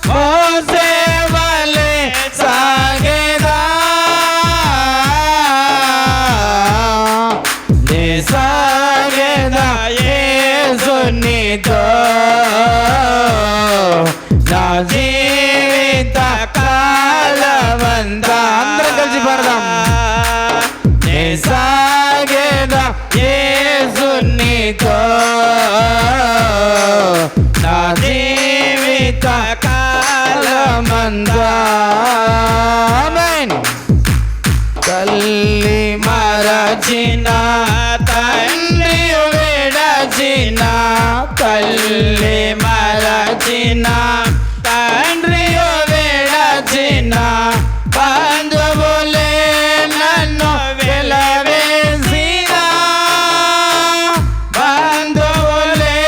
మోసే వలె సాగేదా నే సాగేదా యేసునితో నా జీవిత కాలమంతా అందరం కలిసి పాడదాం నే సాగేదా యేసునితో నా జీవిత కాలమంతా ఆమేన్ తల్లి మరచిన తండ్రి విడచిన తల్లి మరచిన తండ్రి విడచిన బంధువులే నన్ను వెలవేసిన బంధువులే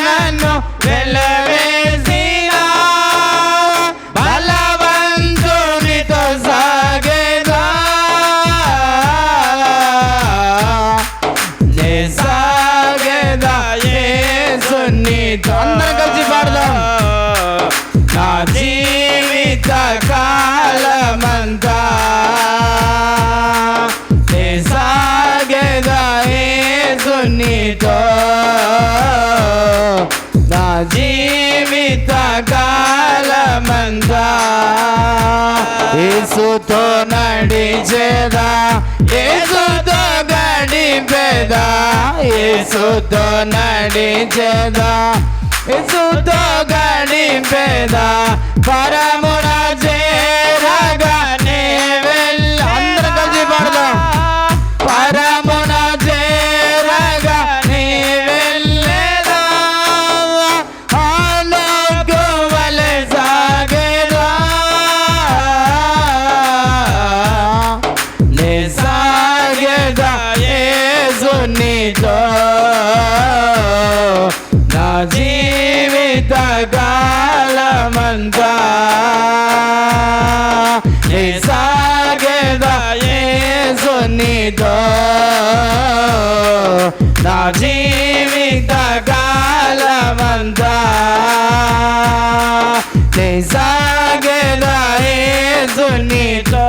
నన్ను వెలవేసిన బలవంతునితో సాగేదా నే సాగేదా యేసునితో అందరం కలిసి పాడదాం నా జీవిత కాలమంతా నే సాగేదా యేసునితో నా జీవిత కాలమంతా యేసుతో నడిచేదా యేసుతో గడిపేదా యేసుతో నడిచేదా యేసుతో గడిపేదా పరమున చేరగానే వెళ్ళ అందరం కలిసి పాడదాం పరమున చేరగానే వెళ్ళేదా ఆలోకు వలె సాగేదా నే సాగేదా యేసునితో నా జీవిత కాలమంతా నే సాగేదా యేసునితో నా జీవిత కాలమంతా నే సాగేదా యేసునితో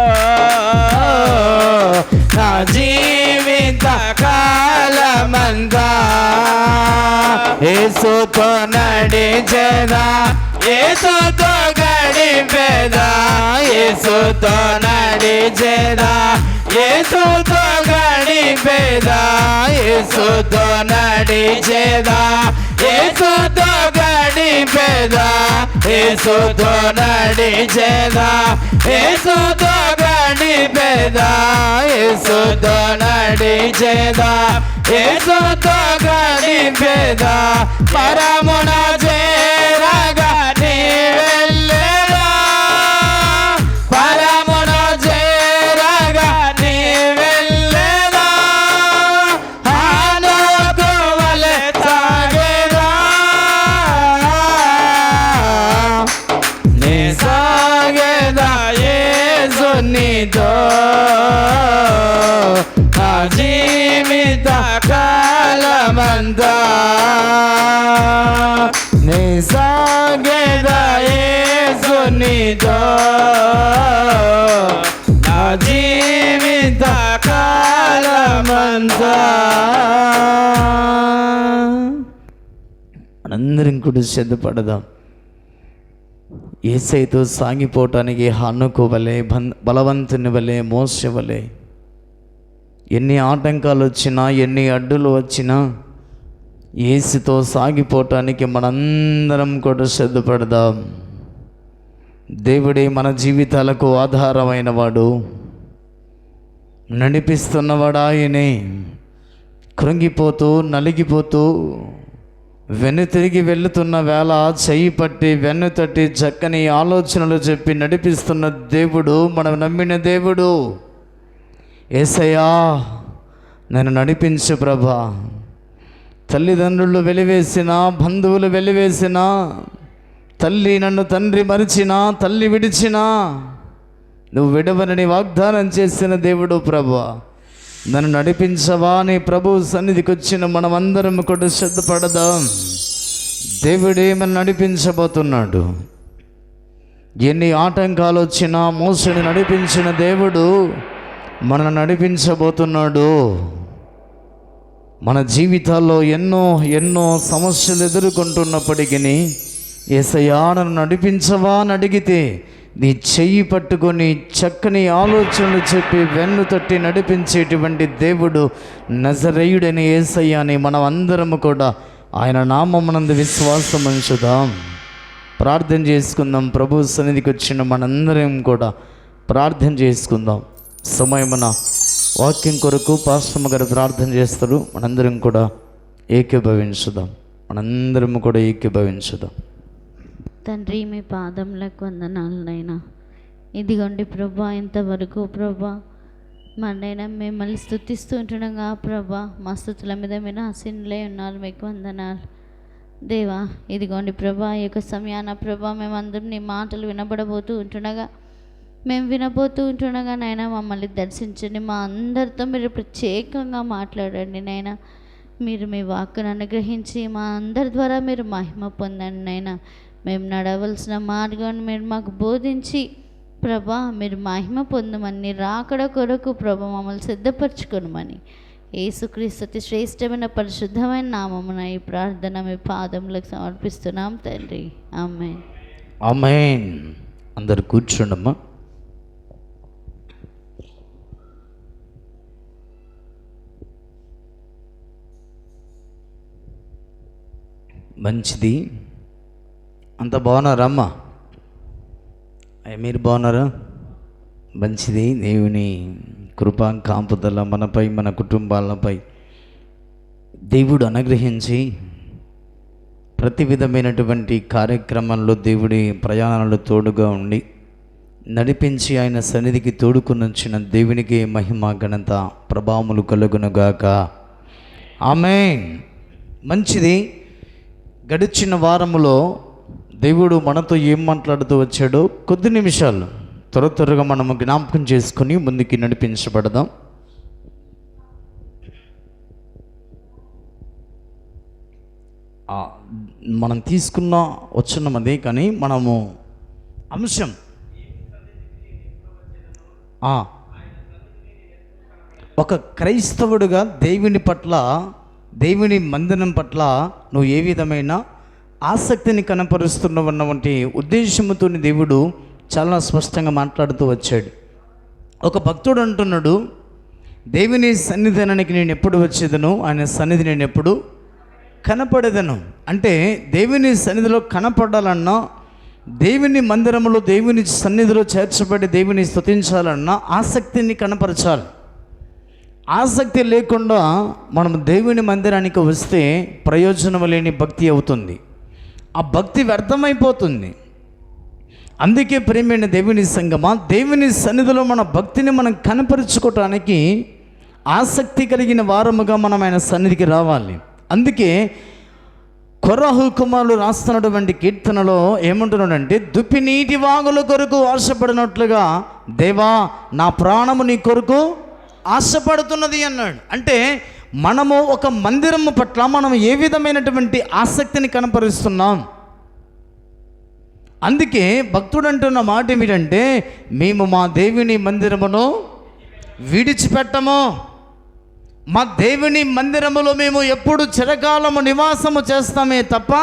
నా జీవిత కాలమంతా యేసుతో నడిచేదా యేసుతో గడిపేదా యేసుతో నడిచేదా యేసుతో గడిపేదా యేసుతో నడిచేదా యేసుతో గడిపేదా యేసుతో నడిచేదా యేసుతో గడిపేదా యేసుతో నడిచేదా యేసుతో గడిపేదా పరమున చేరగానే వెళ్ళేదా పరమున చేరగానే వెళ్ళేదా ఆలోకు వలె సాగేదా నే సాగేదా యేసునితో నా జీవిత కాలమంతా నే సాగేదా యేసునితో నా జీవిత కాలమంతా మనందరం కూడా సిద్ధపడదాం యేసయ్యతో సాగిపోవటానికి హనుకు వలె బలవంతుని వలె మోసే వలె ఎన్ని ఆటంకాలు వచ్చినా ఎన్ని అడ్డులు వచ్చినా యేసుతో సాగిపోవటానికి మనందరం కూడా సిద్ధపడదాం దేవుడే మన జీవితాలకు ఆధారమైన వాడు నడిపిస్తున్నవాడు ఆయనే కృంగిపోతూ నలిగిపోతూ వెనుతిరిగి వెళుతున్న వేళ చెయ్యి పట్టి వెన్ను తట్టి చక్కని ఆలోచనలు చెప్పి నడిపిస్తున్న దేవుడు మనం నమ్మిన దేవుడు యేసయ్యా నన్ను నడిపించు ప్రభా తల్లిదండ్రులు వెలివేసిన బంధువులు వెలివేసిన తల్లి నన్ను తండ్రి మరిచినా తల్లి విడిచినా నువ్వు విడవనని వాగ్దానం చేసిన దేవుడు ప్రభువా నన్ను నడిపించవా నీ ప్రభు సన్నిధికి వచ్చిన మనమందరం కూడా సిద్ధపడదాం దేవుడే మనం నడిపించబోతున్నాడు ఎన్ని ఆటంకాలు వచ్చినా మోసని నడిపించిన దేవుడు మనల్ని నడిపించబోతున్నాడు. మన జీవితాల్లో ఎన్నో ఎన్నో సమస్యలు ఎదుర్కొంటున్నప్పటికీ యేసయ్యా నన్ను నడిపించవా అని అడిగితే నీ చెయ్యి పట్టుకొని చక్కని ఆలోచనలు చెప్పి వెన్ను తట్టి నడిపించేటువంటి దేవుడు నజరేయుడని యేసయ్య అని మనం అందరము కూడా ఆయన నామమునందు విశ్వాసం ఉంచుదాం. ప్రార్థన చేసుకుందాం. ప్రభు సన్నిధికి వచ్చిన మనందరం కూడా ప్రార్థన చేసుకుందాం. సమయమున వాక్యం కొరకు పాస్టమ్మ గారు ప్రార్థన చేస్తారు. మనందరం కూడా ఏకీభవించుదాం. తండ్రి, మీ పాదములకు వందనాలనైనా. ఇదిగోండి ప్రభా, ఇంతవరకు ప్రభా మనైనా మిమ్మల్ని స్తుతిస్తూ ఉంటుండగా ప్రభా మా స్తుతుల మీద మీరు ఆసీనులై ఉన్నారు. మీకు వందనాలు దేవా. ఇదిగోండి ప్రభా, ఈ యొక్క సమయాన ప్రభా మేమందరం నీ మాటలు వినబడబోతూ ఉంటుండగా నాయన మమ్మల్ని దర్శించండి. మా అందరితో మీరు ప్రత్యేకంగా మాట్లాడండి నాయన. మీరు మీ వాక్కును అనుగ్రహించి మా అందరి ద్వారా మీరు మహిమ పొందండి నాయన. మేము నడవలసిన మార్గాన్ని మీరు మాకు బోధించి ప్రభా మీరు మహిమ పొందమని, రాకడ కొరకు ప్రభా మమ్మల్ని సిద్ధపరచుకోమని యేసుక్రీస్తు అతి శ్రేష్టమైన పరిశుద్ధమైన నామమున ఈ ప్రార్థన మీ పాదములకు సమర్పిస్తున్నాం తండ్రి. ఆమేన్. ఆమేన్. అందరు కూర్చోండమ్మా. మంచిది. అంత బాగున్నారమ్మా? మీరు బాగున్నారా? మంచిది. దేవుని కృపా కాపుదల మనపై మన కుటుంబాలపై దేవుడు అనుగ్రహించి ప్రతి విధమైనటువంటి కార్యక్రమంలో దేవుడి ప్రయాణాలు తోడుగా ఉండి నడిపించి ఆయన సన్నిధికి తోడుకుని వచ్చిన దేవునికి మహిమ ఘనత ప్రభావములు కలుగునుగాక. ఆమేన్. మంచిది. గడిచిన వారములో దేవుడు మనతో ఏం మాట్లాడుతూ వచ్చాడో కొద్ది నిమిషాలు త్వరగా మనము జ్ఞాపకం చేసుకుని ముందుకి నడిపించబడదాం. మనం తీసుకున్న వచ్చినది కానీ మనము అంశం ఒక క్రైస్తవుడుగా దేవుని మందిరం పట్ల నువ్వు ఏ విధమైన ఆసక్తిని కనపరుస్తున్నావన్నటువంటి ఉద్దేశంతో దేవుడు చాలా స్పష్టంగా మాట్లాడుతూ వచ్చాడు. ఒక భక్తుడు అంటున్నాడు, దేవుని సన్నిధానానికి నేను ఎప్పుడు వచ్చేదను, ఆయన సన్నిధి నేను ఎప్పుడు కనపడేదను. అంటే దేవుని సన్నిధిలో కనపడాలన్నా, దేవుని మందిరంలో దేవుని సన్నిధిలో చేర్చబడి దేవుని స్తుతించాలన్నా ఆసక్తిని కనపరచాలి. ఆసక్తి లేకుండా మనం దేవుని మందిరానికి వస్తే ప్రయోజనం లేని భక్తి అవుతుంది. ఆ భక్తి వ్యర్థమైపోతుంది. అందుకే ప్రియమైన దేవుని సంగమా, దేవుని సన్నిధిలో మన భక్తిని మనం కనపరుచుకోవటానికి ఆసక్తి కలిగిన వారముగా మనం ఆయన సన్నిధికి రావాలి. అందుకే కొరహు కుమారులు రాస్తున్నటువంటి కీర్తనలో ఏమంటున్నాడంటే, దుప్పి నీటి వాగుల కొరకు ఆశపడినట్లుగా దేవా నా ప్రాణము నీ కొరకు ఆశపడుతున్నది అన్నాడు. అంటే మనము ఒక మందిరము పట్ల మనం ఏ విధమైనటువంటి ఆసక్తిని కనపరుస్తున్నాం. అందుకే భక్తుడు అంటున్న మాట ఏమిటంటే, మేము మా దేవుని మందిరమును విడిచిపెట్టము. మా దేవుని మందిరములో మేము ఎప్పుడు చిరకాలము నివాసము చేస్తామే తప్ప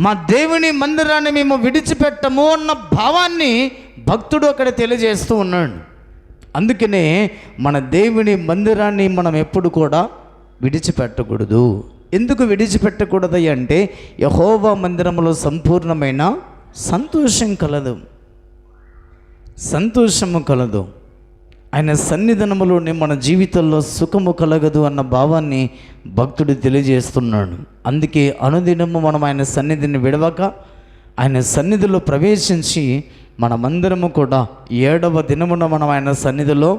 మా దేవుని మందిరాన్ని మేము విడిచిపెట్టము అన్న భావాన్ని భక్తుడు అక్కడ తెలియజేస్తూ ఉన్నాడు. అందుకనే మన దేవుని మందిరాన్ని మనం ఎప్పుడు కూడా విడిచిపెట్టకూడదు. ఎందుకు విడిచిపెట్టకూడదు అంటే, యెహోవా మందిరంలో సంపూర్ణమైన సంతోషము కలదు. ఆయన సన్నిధానములోనే మన జీవితంలో సుఖము కలగదు అన్న భావాన్ని భక్తుడు తెలియజేస్తున్నాడు. అందుకే అనుదినము మనం ఆయన సన్నిధిని విడవక ఆయన సన్నిధిలో ప్రవేశించి మనమందరము కూడా 7వ దినమున మనం ఆయన సన్నిధిలో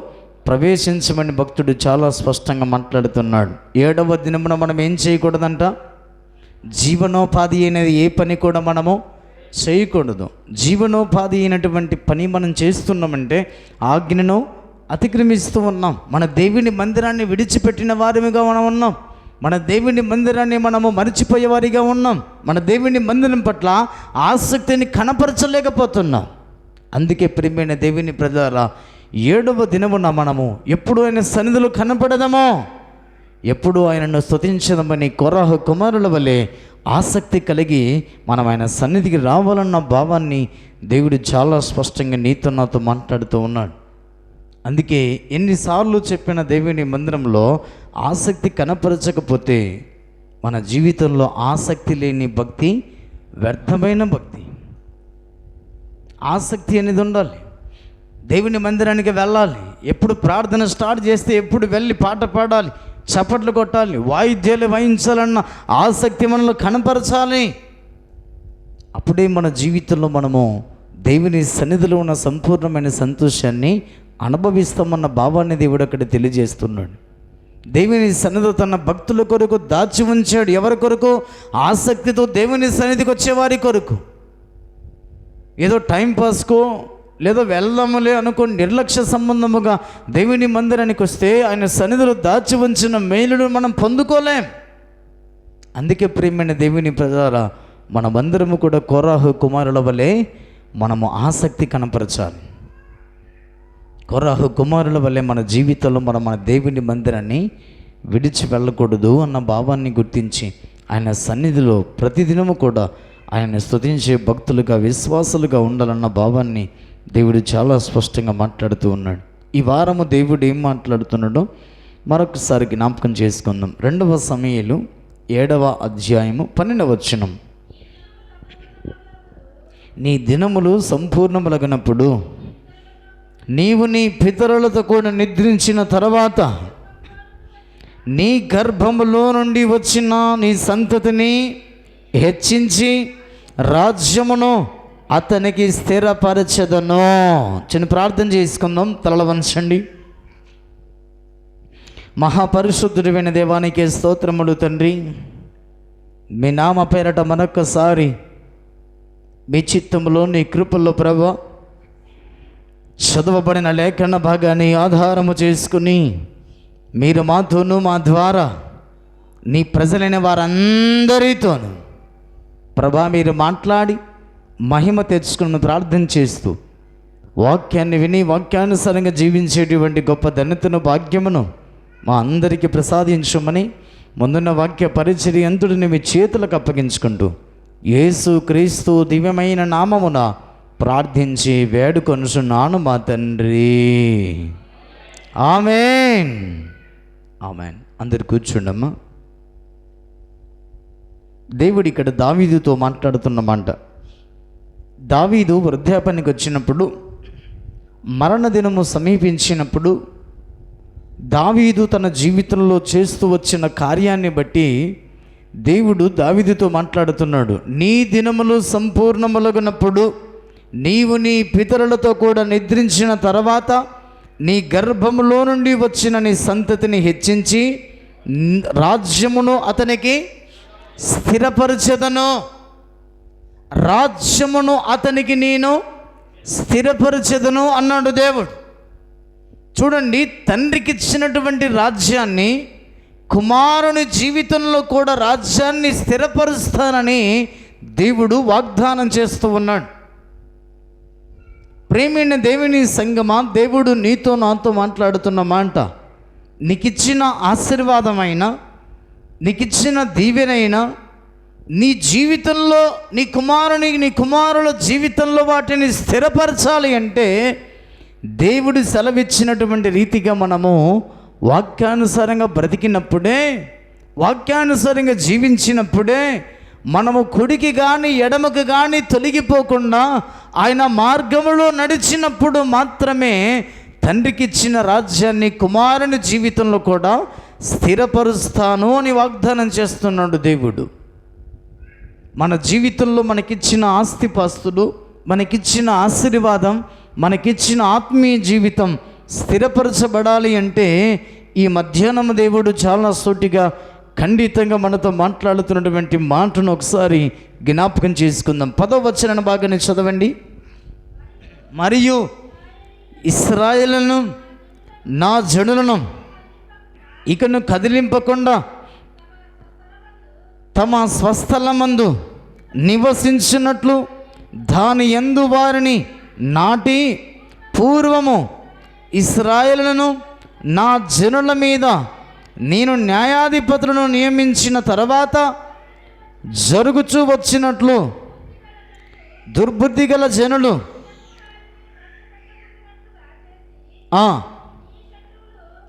ప్రవేశించమని భక్తుడు చాలా స్పష్టంగా మాట్లాడుతున్నాడు. 7వ దినమున మనం ఏం చేయకూడదంట? జీవనోపాధి అనేది ఏ పని కూడా మనము చేయకూడదు. జీవనోపాధి అయినటువంటి పని మనం చేస్తున్నామంటే ఆజ్ఞను అతిక్రమిస్తూ ఉన్నాం. మన దేవుని మందిరాన్ని విడిచిపెట్టిన వారిగా మనం ఉన్నాం. మన దేవుని మందిరాన్ని మనము మరిచిపోయే వారిగా ఉన్నాం. మన దేవుని మందిరం పట్ల ఆసక్తిని కనపరచలేకపోతున్నాం. అందుకే ప్రియమైన దేవుని ప్రజలారా, 7వ దినమున మనము ఎప్పుడు ఆయన సన్నిధిలో కనపడదామో, ఎప్పుడు ఆయనను స్తుతించదమని కోరహు కుమారుల వలె ఆసక్తి కలిగి మనం ఆయన సన్నిధికి రావాలన్న భావాన్ని దేవుడు చాలా స్పష్టంగా నీతో నాతో మాట్లాడుతూ ఉన్నాడు. అందుకే ఎన్నిసార్లు చెప్పిన దేవుని మందిరంలో ఆసక్తి కనపరచకపోతే మన జీవితంలో ఆసక్తి లేని భక్తి వ్యర్థమైన భక్తి. ఆసక్తి అనేది ఉండాలి. దేవుని మందిరానికి వెళ్ళాలి, ఎప్పుడు ప్రార్థన స్టార్ట్ చేస్తే ఎప్పుడు వెళ్ళి పాట పాడాలి, చప్పట్లు కొట్టాలి, వాయిద్యాలు వాయించాలన్న ఆసక్తి మనలో కనపరచాలి. అప్పుడే మన జీవితంలో మనము దేవుని సన్నిధిలో ఉన్న సంపూర్ణమైన సంతోషాన్ని అనుభవిస్తామన్న భావాన్ని దేవుడు అక్కడ తెలియజేస్తున్నాడు. దేవుని సన్నిధి తన భక్తుల కొరకు దాచి ఉంచాడు. ఎవరి కొరకు? ఆసక్తితో దేవుని సన్నిధికి వచ్చేవారి కొరకు. ఏదో టైంపాస్కో లేదో వెళ్దాములే అనుకో నిర్లక్ష్య సంబంధముగా దేవుని మందిరానికి వస్తే ఆయన సన్నిధిలో దాచి ఉంచిన మేలును మనం పొందుకోలేం. అందుకే ప్రియమైన దేవుని ప్రజలారా, మనమందరము కూడా కోరహు కుమారుల వలె మనము ఆసక్తి కనపరచాలి. కోరహు కుమారుల వలె మన జీవితంలో మన దేవుని మందిరాన్ని విడిచి వెళ్ళకూడదు అన్న భావాన్ని గుర్తించి ఆయన సన్నిధిలో ప్రతిదినము కూడా ఆయన స్తుతించే భక్తులుగా విశ్వాసులుగా ఉండాలన్న భావాన్ని దేవుడు చాలా స్పష్టంగా మాట్లాడుతూ ఉన్నాడు. ఈ వారము దేవుడు ఏం మాట్లాడుతున్నాడో మరొకసారి జ్ఞాపకం చేసుకుందాం. 2వ సమూయేలు 7వ అధ్యాయము 12వ వచనం. నీ దినములు సంపూర్ణములగినప్పుడు నీవు నీ పితరులతో కూడా నిద్రించిన తర్వాత నీ గర్భములో నుండి వచ్చిన నీ సంతతిని హెచ్చించి రాజ్యమును అతనికి స్థిరపరచదను. చిన్న ప్రార్థన చేసుకుందాం. తలల వంచండి. మహాపరిశుద్ధుడైన దేవానికి స్తోత్రములు తండ్రి. మీ నామ పేరట మరొకసారి మీ చిత్తములో నీ కృపల్లో ప్రభువా చదవబడిన లేఖన భాగాన్ని ఆధారము చేసుకుని మీరు మాతోనూ మా ద్వారా నీ ప్రజలైన వారందరితోనూ ప్రభా మీరు మాట్లాడి మహిమ తెచ్చుకుని ప్రార్థన చేస్తూ వాక్యాన్ని విని వాక్యానుసారంగా జీవించేటువంటి గొప్ప ధన్యతను భాగ్యమును మా అందరికీ ప్రసాదించమని ముందున్న వాక్య పరిచర్య అంతటిని మీ చేతులకు అప్పగించుకుంటూ యేసు క్రీస్తు దివ్యమైన నామమున ప్రార్థించి వేడుకొనుచున్నాను మా తండ్రి. ఆమేన్. ఆమేన్. అందరు కూర్చుండమ్మా. దేవుడు ఇక్కడ దావీదుతో మాట్లాడుతున్నమాట. దావీదు వృద్ధాప్యానికి వచ్చినప్పుడు, మరణ దినము సమీపించినప్పుడు దావీదు తన జీవితంలో చేస్తూ వచ్చిన కార్యాన్ని బట్టి దేవుడు దావీదుతో మాట్లాడుతున్నాడు. నీ దినములు సంపూర్ణములగునప్పుడు నీవు నీ పితరులతో కూడా నిద్రించిన తర్వాత నీ గర్భములో నుండి వచ్చిన నీ సంతతిని హెచ్చించి రాజ్యమును అతనికి స్థిరపరచెదను. రాజ్యమును అతనికి నేను స్థిరపరచెదను అన్నాడు దేవుడు. చూడండి, తండ్రికి ఇచ్చినటువంటి రాజ్యాన్ని కుమారుని జీవితంలో కూడా రాజ్యాన్ని స్థిరపరుస్తానని దేవుడు వాగ్దానం చేస్తూ ఉన్నాడు. ప్రేమైన దేవుని సంగమా, దేవుడు నీతో నాతో మాట్లాడుతున్న మాట, నీకిచ్చిన ఆశీర్వాదమైనా నీకిచ్చిన దీవెనైనా నీ జీవితంలో నీ కుమారుల జీవితంలో వాటిని స్థిరపరచాలి అంటే దేవుడు సెలవిచ్చినటువంటి రీతిగా మనము వాక్యానుసారంగా బ్రతికినప్పుడే, వాక్యానుసారంగా జీవించినప్పుడే మనము కుడికి కానీ ఎడమకు కానీ తొలగిపోకుండా ఆయన మార్గములో నడిచినప్పుడు మాత్రమే తండ్రికి ఇచ్చిన రాజ్యాన్ని కుమారుని జీవితంలో కూడా స్థిరపరుస్తాను అని వాగ్దానం చేస్తున్నాడు దేవుడు. మన జీవితంలో మనకిచ్చిన ఆస్తిపాస్తులు, మనకిచ్చిన ఆశీర్వాదం, మనకిచ్చిన ఆత్మీయ జీవితం స్థిరపరచబడాలి అంటే ఈ మధ్యాహ్నం దేవుడు చాలా సూటిగా ఖండితంగా మనతో మాట్లాడుతున్నటువంటి మాటను ఒకసారి జ్ఞాపకం చేసుకుందాం. 10వ వచనం బాగానే చదవండి. మరియు ఇశ్రాయేలును నా జనులను ఇకను కదిలింపకుండా తమ స్వస్థలమందు నివసించినట్లు దాని యందు వారిని నాటి పూర్వము ఇశ్రాయేలును నా జనుల మీద నేను న్యాయాధిపతులను నియమించిన తర్వాత జరుగుచూ వచ్చినట్లు దుర్బుద్ధి గల జనులు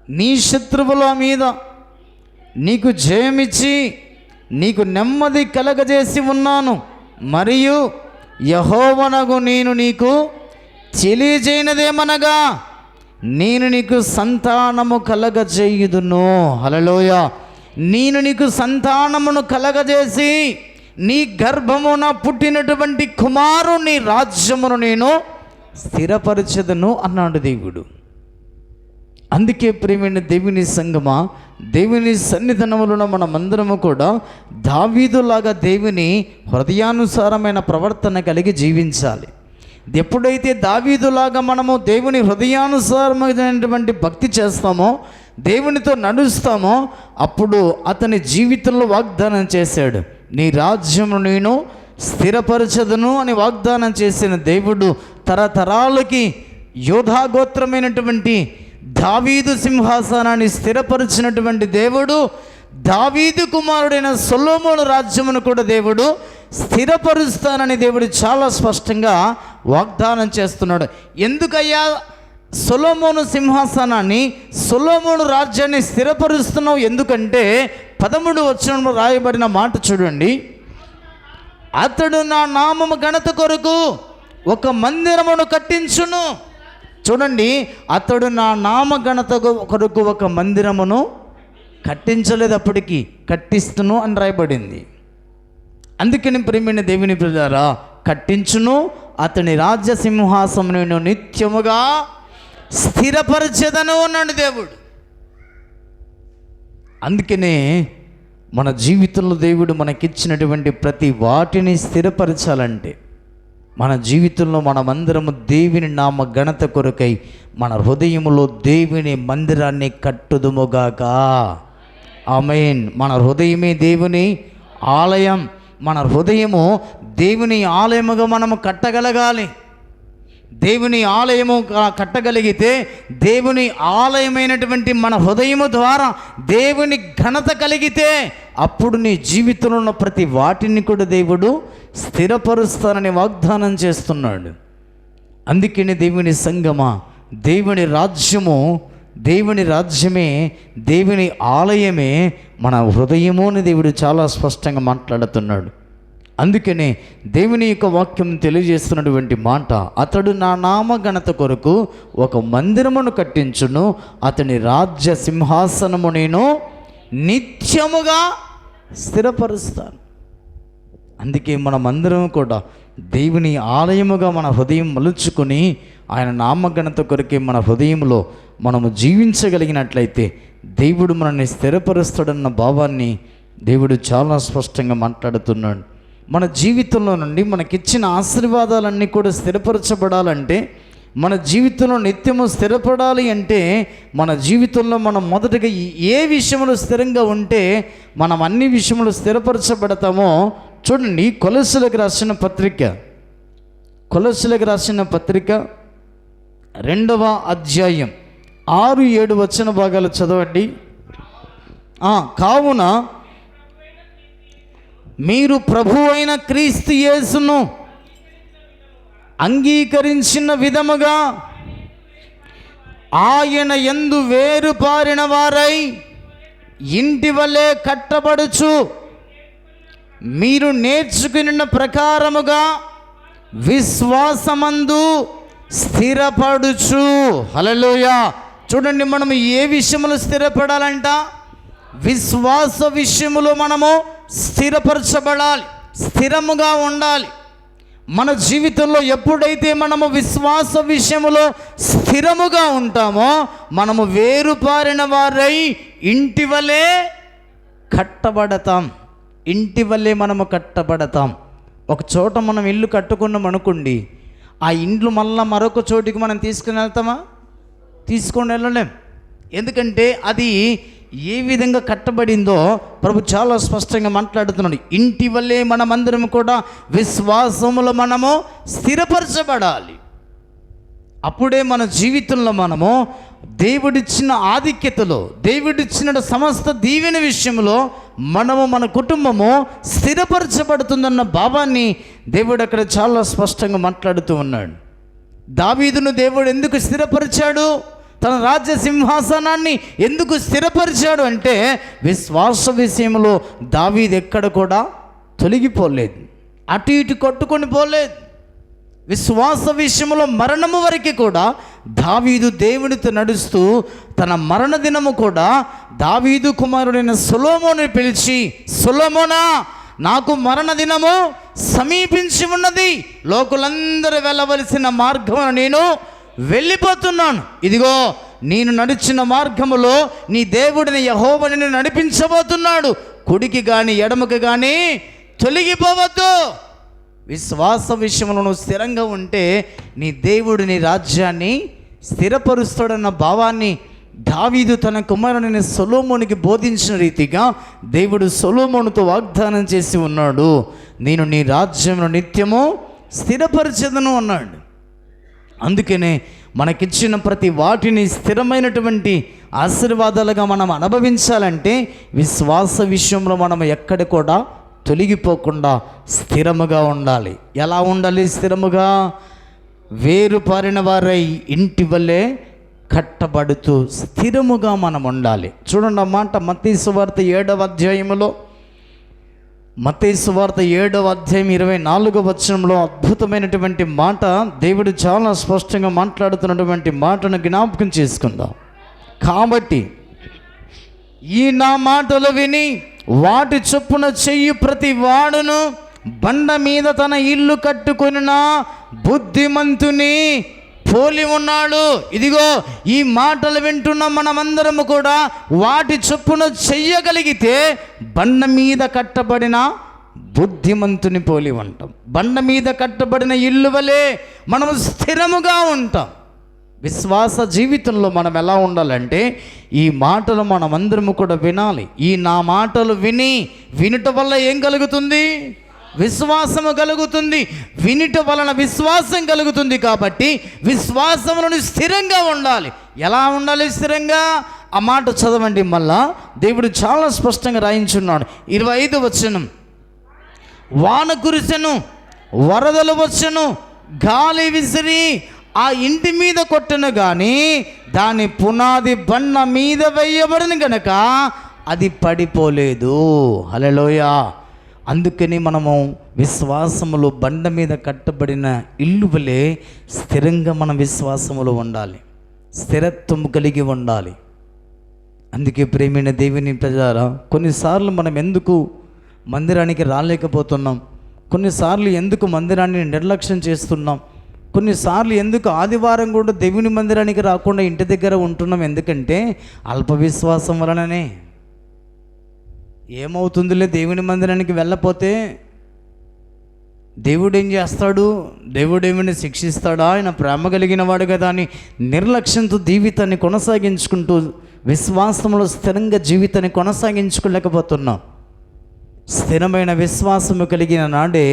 నీ శత్రువుల మీద నీకు జయమిచ్చి నీకు నెమ్మది కలగజేసి ఉన్నాను. మరియు యెహోవానగు నేను నీకు తెలియజేయనదేమనగా నేను నీకు సంతానము కలగజేయుదును. హల్లెలూయా. నేను నీకు సంతానమును కలగజేసి నీ గర్భమున పుట్టినటువంటి కుమారుని రాజ్యమును నేను స్థిరపరచెదను అన్నాడు దేవుడు. అందుకే ప్రియమైన దేవుని సంగమా, దేవుని సన్నిధానములో మనమందరము కూడా దావీదులాగా దేవుని హృదయానుసారమైన ప్రవర్తన కలిగి జీవించాలి. ఎప్పుడైతే దావీదులాగా మనము దేవుని హృదయానుసారమైనటువంటి భక్తి చేస్తామో, దేవునితో నడుస్తామో, అప్పుడు అతని జీవితంలో వాగ్దానం చేశాడు, నీ రాజ్యమును నేను స్థిరపరచదును అని వాగ్దానం చేసిన దేవుడు తరతరాలకి యోధా గోత్రమైనటువంటి దావీదు సింహాసనాన్ని స్థిరపరిచినటువంటి దేవుడు దావీదు కుమారుడైన సొలొమోను రాజ్యమును కూడా దేవుడు స్థిరపరుస్తానని దేవుడు చాలా స్పష్టంగా వాగ్దానం చేస్తున్నాడు. ఎందుకయ్యా సొలొమోను సింహాసనాన్ని, సొలొమోను రాజ్యాన్ని స్థిరపరుస్తున్నావు? ఎందుకంటే 13వ వచనంలో రాయబడిన మాట చూడండి. అతడు నా నామము ఘనత కొరకు ఒక మందిరమును కట్టించును. చూడండి, అతడు నా నామ ఘనత కొరకు ఒక మందిరమును కట్టించలేదు, అప్పటికి కట్టిస్తును అని రాయబడింది. అందుకని ప్రియమైన దేవుని ప్రజలారా, కట్టించును, అతని రాజ్య సింహాసనమును నిత్యముగా స్థిరపరచెదను అన్నాడు దేవుడు. అందుకనే మన జీవితంలో దేవుడు మనకిచ్చినటువంటి ప్రతి వాటిని స్థిరపరచాలంటే మన జీవితంలో మనమందరము దేవుని నామ ఘనత కొరకై మన హృదయములో దేవుని మందిరాన్ని కట్టుదుముగాక. ఆమేన్. మన హృదయమే దేవుని ఆలయం. మన హృదయము దేవుని ఆలయముగా మనము కట్టగలగాలి. దేవుని ఆలయము కట్టగలిగితే దేవుని ఆలయమైనటువంటి మన హృదయము ద్వారా దేవుని ఘనత కలిగితే అప్పుడు నీ జీవితంలో ఉన్న ప్రతి వాటిని కూడా దేవుడు స్థిరపరుస్తానని వాగ్దానం చేస్తున్నాడు. అందుకని దేవుని సంగమా, దేవుని రాజ్యమే దేవుని ఆలయమే మన హృదయము అని దేవుడు చాలా స్పష్టంగా మాట్లాడుతున్నాడు. అందుకనే దేవుని యొక్క వాక్యం తెలియజేస్తున్నటువంటి మాట, అతడు నా నామ ఘనత కొరకు ఒక మందిరమును కట్టించును, అతని రాజ్య సింహాసనము నేను నిత్యముగా స్థిరపరుస్తాను. అందుకే మనమందరం కూడా దేవుని ఆలయముగా మన హృదయం మలుచుకొని ఆయన నామఘనత కొరకే మన హృదయంలో మనము జీవించగలిగినట్లయితే దేవుడు మనల్ని స్థిరపరుస్తాడన్న భావాన్ని దేవుడు చాలా స్పష్టంగా మాట్లాడుతున్నాడు. మన జీవితంలో నుండి మనకిచ్చిన ఆశీర్వాదాలన్నీ కూడా స్థిరపరచబడాలంటే, మన జీవితంలో నిత్యము స్థిరపడాలి అంటే, మన జీవితంలో మనం మొదటగా ఏ విషయంలో స్థిరంగా ఉంటే మనం అన్ని విషయంలో స్థిరపరచబడతామో చూడండి. కొలస్సీలకు రాసిన పత్రిక 2వ అధ్యాయం 6-7 వచన భాగాలు చదవండి. కావున మీరు ప్రభువు అయిన క్రీస్తు యేసును అంగీకరించిన విధముగా ఆయన యందు వేరుపారిన వారై ఇంటి వలె కట్టబడుచు మీరు నేర్చుకున్న ప్రకారముగా విశ్వాసమందు స్థిరపడుచు. హల్లెలూయా. చూడండి, మనము ఏ విషయంలో స్థిరపడాలంట? విశ్వాస విషయములో మనము స్థిరపరచబడాలి, స్థిరముగా ఉండాలి. మన జీవితంలో ఎప్పుడైతే మనము విశ్వాస విషయములో స్థిరముగా ఉంటామో మనము వేరుపారిన వారై ఇంటి వలె కట్టబడతాం. ఇంటి వల్లే మనము కట్టబడతాం. ఒక చోట మనం ఇల్లు కట్టుకున్నాం అనుకోండి, ఆ ఇండ్లు మళ్ళీ మరొక చోటికి మనం తీసుకుని వెళ్తామా? తీసుకొని వెళ్ళలేం. ఎందుకంటే అది ఏ విధంగా కట్టబడిందో ప్రభు చాలా స్పష్టంగా మాట్లాడుతున్నాడు. ఇంటి వల్లే మనమందరం కూడా విశ్వాసములో మనము స్థిరపరచబడాలి. అప్పుడే మన జీవితంలో మనము దేవుడిచ్చిన ఆధిక్యతలో, దేవుడిచ్చిన సమస్త దీవెన విషయంలో మనము, మన కుటుంబము స్థిరపరచబడుతుందన్న భావాన్ని దేవుడు అక్కడ చాలా స్పష్టంగా మాట్లాడుతూ ఉన్నాడు. దావీదును దేవుడు ఎందుకు స్థిరపరిచాడు, తన రాజ్య సింహాసనాన్ని ఎందుకు స్థిరపరిచాడు అంటే విశ్వాస విషయంలో దావీదు ఎక్కడ కూడా తొలగిపోలేదు, అటు ఇటు కొట్టుకొని పోలేదు. విశ్వాస విషయంలో మరణము వరకు కూడా దావీదు దేవునితో నడుస్తూ తన మరణ దినము కూడా దావీదు కుమారుడైన సొలొమోనుని పిలిచి, సొలొమోనా, నాకు మరణ దినము సమీపించి ఉన్నది, లోకులందరూ వెళ్ళవలసిన మార్గమును నేను వెళ్ళిపోతున్నాను. ఇదిగో నేను నడిచిన మార్గములో నీ దేవుడిని యెహోవా నిన్ను నడిపించబోతున్నాడు, కుడికి కానీ ఎడమకి కానీ తొలగిపోవద్దు. విశ్వాస విషయంలో నువ్వు స్థిరంగా ఉంటే నీ దేవుడు నీ రాజ్యాన్ని స్థిరపరుస్తాడన్న భావాన్ని దావీదు తన కుమారుని సొలొమోనుకి బోధించిన రీతిగా దేవుడు సొలొమోనుతో వాగ్దానం చేసి ఉన్నాడు, నేను నీ రాజ్యంలో నిత్యము స్థిరపరచెదను అన్నాడు. అందుకనే మనకిచ్చిన ప్రతి వాటిని స్థిరమైనటువంటి ఆశీర్వాదాలుగా మనం అనుభవించాలంటే విశ్వాస విషయంలో మనం ఎక్కడ కూడా తొలగిపోకుండా స్థిరముగా ఉండాలి. ఎలా ఉండాలి స్థిరముగా? వేరుపారిన వారై ఇంటి వల్లే కట్టబడుతూ స్థిరముగా మనం ఉండాలి. చూడండి ఆ మాట మత్తయి సువార్త 7వ అధ్యాయములో, మత్తయి సువార్త 7వ అధ్యాయం 24వ వచనంలో అద్భుతమైనటువంటి మాట దేవుడు చాలా స్పష్టంగా మాట్లాడుతున్నటువంటి మాటను జ్ఞాపకం చేసుకుందాం. కాబట్టి ఈ నా మాటలు విని వాటి చొప్పున చెయ్యి ప్రతి వాడును బండ మీద తన ఇల్లు కట్టుకొనిన బుద్ధిమంతుని పోలి ఉన్నాడు. ఇదిగో ఈ మాటలు వింటున్న మనమందరము కూడా వాటి చొప్పున చెయ్యగలిగితే బండ మీద కట్టబడిన బుద్ధిమంతుని పోలి ఉంటాం. బండ మీద కట్టబడిన ఇల్లు వలె మనము స్థిరముగా ఉంటాం. విశ్వాస జీవితంలో మనం ఎలా ఉండాలంటే ఈ మాటలు మనమందరము కూడా వినాలి. ఈ నా మాటలు వినుట వల్ల ఏం కలుగుతుంది? విశ్వాసము కలుగుతుంది. వినుట వలన విశ్వాసం కలుగుతుంది. కాబట్టి విశ్వాసములను స్థిరంగా ఉండాలి. ఎలా ఉండాలి స్థిరంగా? ఆ మాట చదవండి మళ్ళా. దేవుడు చాలా స్పష్టంగా రాయించున్నాడు. 25వ వచనం, వాన కురిసెను, వరదలు వచ్చెను, గాలి విసిరి ఆ ఇంటి మీద కొట్టను కానీ దాని పునాది బండ మీద వేయబడిన గనక అది పడిపోలేదు. హల్లెలూయా. అందుకని మనము విశ్వాసములో బండ మీద కట్టబడిన ఇల్లు వలె స్థిరంగా మన విశ్వాసములో ఉండాలి, స్థిరత్వం కలిగి ఉండాలి. అందుకే ప్రేమైన దేవుని ప్రజలారా, కొన్నిసార్లు మనం ఎందుకు మందిరానికి రాలేకపోతున్నాం, కొన్నిసార్లు ఎందుకు మందిరాన్ని నిర్లక్ష్యం చేస్తున్నాం, కొన్నిసార్లు ఎందుకు ఆదివారం కూడా దేవుని మందిరానికి రాకుండా ఇంటి దగ్గర ఉంటున్నాం? ఎందుకంటే అల్ప విశ్వాసం వలననే. ఏమవుతుందిలే దేవుని మందిరానికి వెళ్ళపోతే, దేవుడు ఏం చేస్తాడు, దేవుడు ఏమైనా శిక్షిస్తాడా, ఆయన ప్రేమ కలిగిన వాడు కదా అని నిర్లక్ష్యంతో జీవితాన్ని కొనసాగించుకుంటూ విశ్వాసంలో స్థిరంగా జీవితాన్ని కొనసాగించుకోలేకపోతున్నాం. స్థిరమైన విశ్వాసము కలిగిన నాడే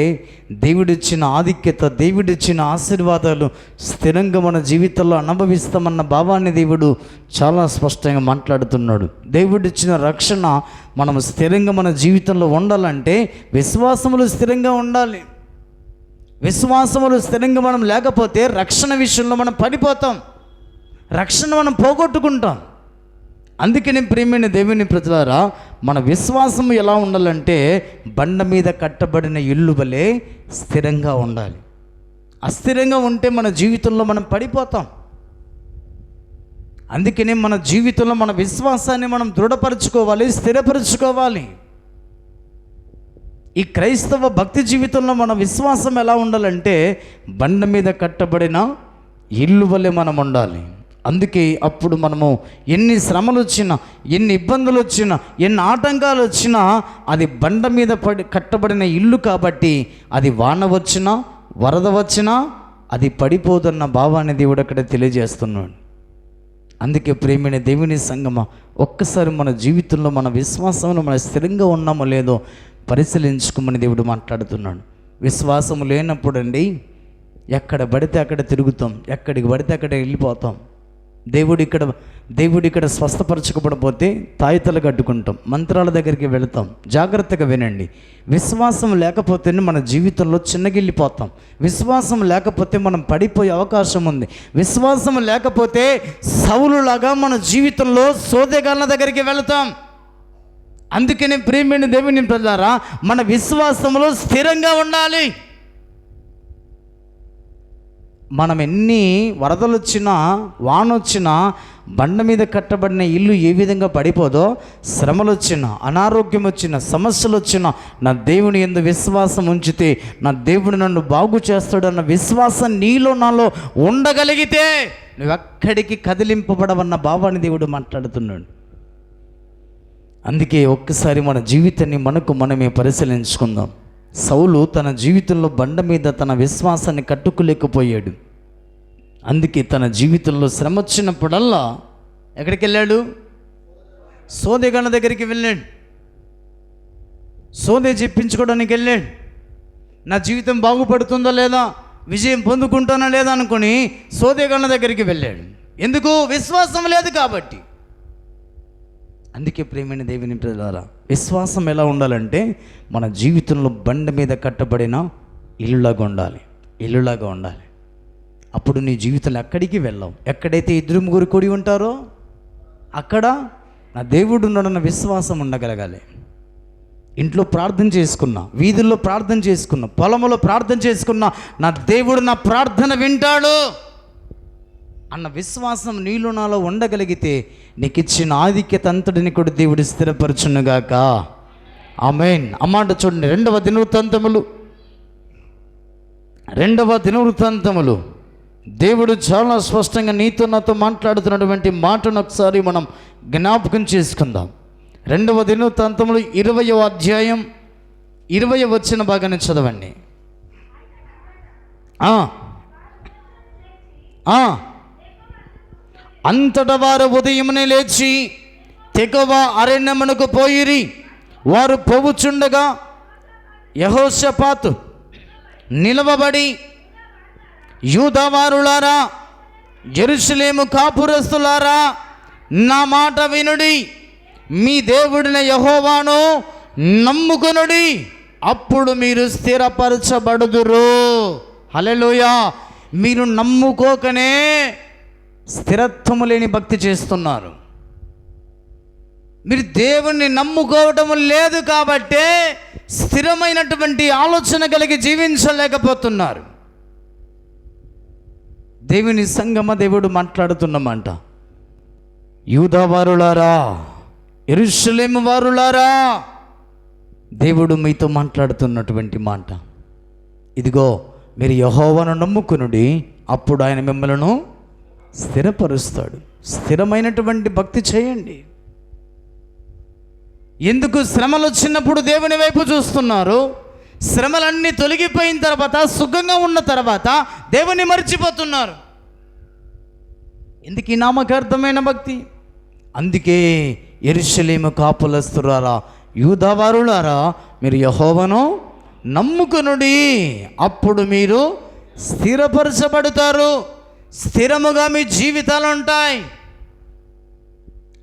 దేవుడిచ్చిన ఆధిక్యత, దేవుడిచ్చిన ఆశీర్వాదాలు స్థిరంగా మన జీవితంలో అనుభవిస్తామన్న భావాన్ని దేవుడు చాలా స్పష్టంగా మాట్లాడుతున్నాడు. దేవుడిచ్చిన రక్షణ మనం స్థిరంగా మన జీవితంలో ఉండాలంటే విశ్వాసములు స్థిరంగా ఉండాలి. విశ్వాసములు స్థిరంగా మనం లేకపోతే రక్షణ విషయంలో మనం పడిపోతాం, రక్షణ మనం పోగొట్టుకుంటాం. అందుకని ప్రియమైన దేవుని ప్రజలారా, మన విశ్వాసం ఎలా ఉండాలంటే బండ మీద కట్టబడిన ఇల్లు వలె స్థిరంగా ఉండాలి. అస్థిరంగా ఉంటే మన జీవితంలో మనం పడిపోతాం. అందుకనే మన జీవితంలో మన విశ్వాసాన్ని మనం దృఢపరచుకోవాలి, స్థిరపరచుకోవాలి. ఈ క్రైస్తవ భక్తి జీవితంలో మన విశ్వాసం ఎలా ఉండాలంటే బండ మీద కట్టబడిన ఇల్లు వలె మనం ఉండాలి. అందుకే అప్పుడు మనము ఎన్ని శ్రమలు వచ్చినా, ఎన్ని ఇబ్బందులు వచ్చినా, ఎన్ని ఆటంకాలు వచ్చినా అది బండ మీద కట్టబడిన ఇల్లు కాబట్టి అది వాన వచ్చినా వరద వచ్చినా అది పడిపోదన్న భావాన్ని దేవుడు అక్కడ తెలియజేస్తున్నాడు. అందుకే ప్రేమైన దేవుని సంగమా, ఒక్కసారి మన జీవితంలో మన విశ్వాసంలో మన స్థిరంగా ఉన్నామో లేదో పరిశీలించుకోమని దేవుడు మాట్లాడుతున్నాడు. విశ్వాసము లేనప్పుడు అండి ఎక్కడ పడితే అక్కడ తిరుగుతాం, ఎక్కడికి పడితే అక్కడ వెళ్ళిపోతాం. దేవుడు ఇక్కడ స్వస్థపరచకపోతే తాయితలు కట్టుకుంటాం, మంత్రాల దగ్గరికి వెళతాం. జాగ్రత్తగా వినండి, విశ్వాసం లేకపోతే మన జీవితంలో చిన్నగిల్లిపోతాం. విశ్వాసం లేకపోతే మనం పడిపోయే అవకాశం ఉంది. విశ్వాసం లేకపోతే సౌలులాగా మన జీవితంలో సోదెగాళ్ళ దగ్గరికి వెళతాం. అందుకని ప్రియమైన దేవుని ప్రజలారా, మన విశ్వాసంలో స్థిరంగా ఉండాలి. మనం ఎన్ని వరదలు వచ్చినా, వాన వచ్చినా, బండ మీద కట్టబడిన ఇల్లు ఏ విధంగా పడిపోదో, శ్రమలు వచ్చినా, అనారోగ్యం వచ్చినా, సమస్యలు వచ్చినా, నా దేవుని యందు విశ్వాసం ఉంచితే నా దేవుడు నన్ను బాగు చేస్తాడన్న విశ్వాసం నీలో నాలో ఉండగలిగితే నువ్వెక్కడికి కదిలింపబడవన్న భావాన్ని దేవుడు మాట్లాడుతున్నాడు. అందుకే ఒక్కసారి మన జీవితాన్ని మనమే పరిశీలించుకుందాం. సౌలు తన జీవితంలో బండ మీద తన విశ్వాసాన్ని కట్టుకోలేకపోయాడు. అందుకే తన జీవితంలో శ్రమ వచ్చినప్పుడల్లా ఎక్కడికి వెళ్ళాడు? సోదెగాళ్ళ దగ్గరికి వెళ్ళాడు. సోదే చెప్పించుకోవడానికి వెళ్ళాడు. నా జీవితం బాగుపడుతుందా లేదా, విజయం పొందుకుంటానా లేదా అనుకుని సోదెగాళ్ళ దగ్గరికి వెళ్ళాడు. ఎందుకు? విశ్వాసం లేదు కాబట్టి. అందుకే ప్రియమైన దేవుని ప్రజలారా, విశ్వాసం ఎలా ఉండాలంటే మన జీవితంలో బండ మీద కట్టబడిన ఇల్లులాగా ఉండాలి. అప్పుడు నీ జీవితంలో ఎక్కడికి వెళ్ళావు. ఎక్కడైతే ఇద్దరు ముగ్గురు కూడి ఉంటారో అక్కడ నా దేవుడు ఉన్నాడన్న విశ్వాసం ఉండగలగాలి. ఇంట్లో ప్రార్థన చేసుకున్నా, వీధుల్లో ప్రార్థన చేసుకున్నా, పొలంలో ప్రార్థన చేసుకున్నా, నా దేవుడు నా ప్రార్థన వింటాడు అన్న విశ్వాసం నీలో నాలో ఉండగలిగితే నీకు ఇచ్చిన ఆధిక్యత అంతటిని కూడా దేవుడు స్థిరపరచునుగాక. ఆమేన్. అమ్మాట చూడండి, రెండవ దినవృత్తాంతములు దేవుడు చాలా స్పష్టంగా నీతో నాతో మాట్లాడుతున్నటువంటి మాటను ఒకసారి మనం జ్ఞాపకం చేసుకుందాం. 2వ దినవృత్తాంతములు 20వ అధ్యాయం 20వ వచన భాగాన్ని చదవండి. అంతటా వారు ఉదయమునే లేచి తెకోవ అరణ్యమునకు పోయిరి. వారు పోవుచుండగా యెహోషాపాతు నిలవబడి, యూదావారులారా, యెరూషలేము కాపురస్తులారా, నా మాట వినుడి, మీ దేవుడిన యెహోవాను నమ్ముకొనుడి, అప్పుడు మీరు స్థిరపరచబడుదురు. హల్లెలూయా. మీరు నమ్ముకోకనే స్థిరత్వము లేని భక్తి చేస్తున్నారు. మీరు దేవుణ్ణి నమ్ముకోవటం లేదు కాబట్టే స్థిరమైనటువంటి ఆలోచన కలిగి జీవించలేకపోతున్నారు. దేవుని సంగమ దేవుడు మాట్లాడుతున్నమాట. యూదావారులారా, యెరూషలేము వారులారా, దేవుడు మీతో మాట్లాడుతున్నటువంటి మాట. ఇదిగో మీరు యెహోవాను నమ్ముకునుడి, అప్పుడు ఆయన మిమ్మల్ని స్థిరపరుస్తాడు. స్థిరమైనటువంటి భక్తి చేయండి. ఎందుకు? శ్రమలు వచ్చినప్పుడు దేవుని వైపు చూస్తున్నారు. శ్రమలన్నీ తొలగిపోయిన తర్వాత, సుఖంగా ఉన్న తర్వాత దేవుని మర్చిపోతున్నారు. ఎందుకు ఈ నామకార్థమైన భక్తి? అందుకే యెరూషలేము కాపురస్తులారా, యూదావారులారా, మీరు యెహోవాను నమ్ముకొనుడి, అప్పుడు మీరు స్థిరపరచబడతారు, స్థిరముగా మీ జీవితాలు ఉంటాయి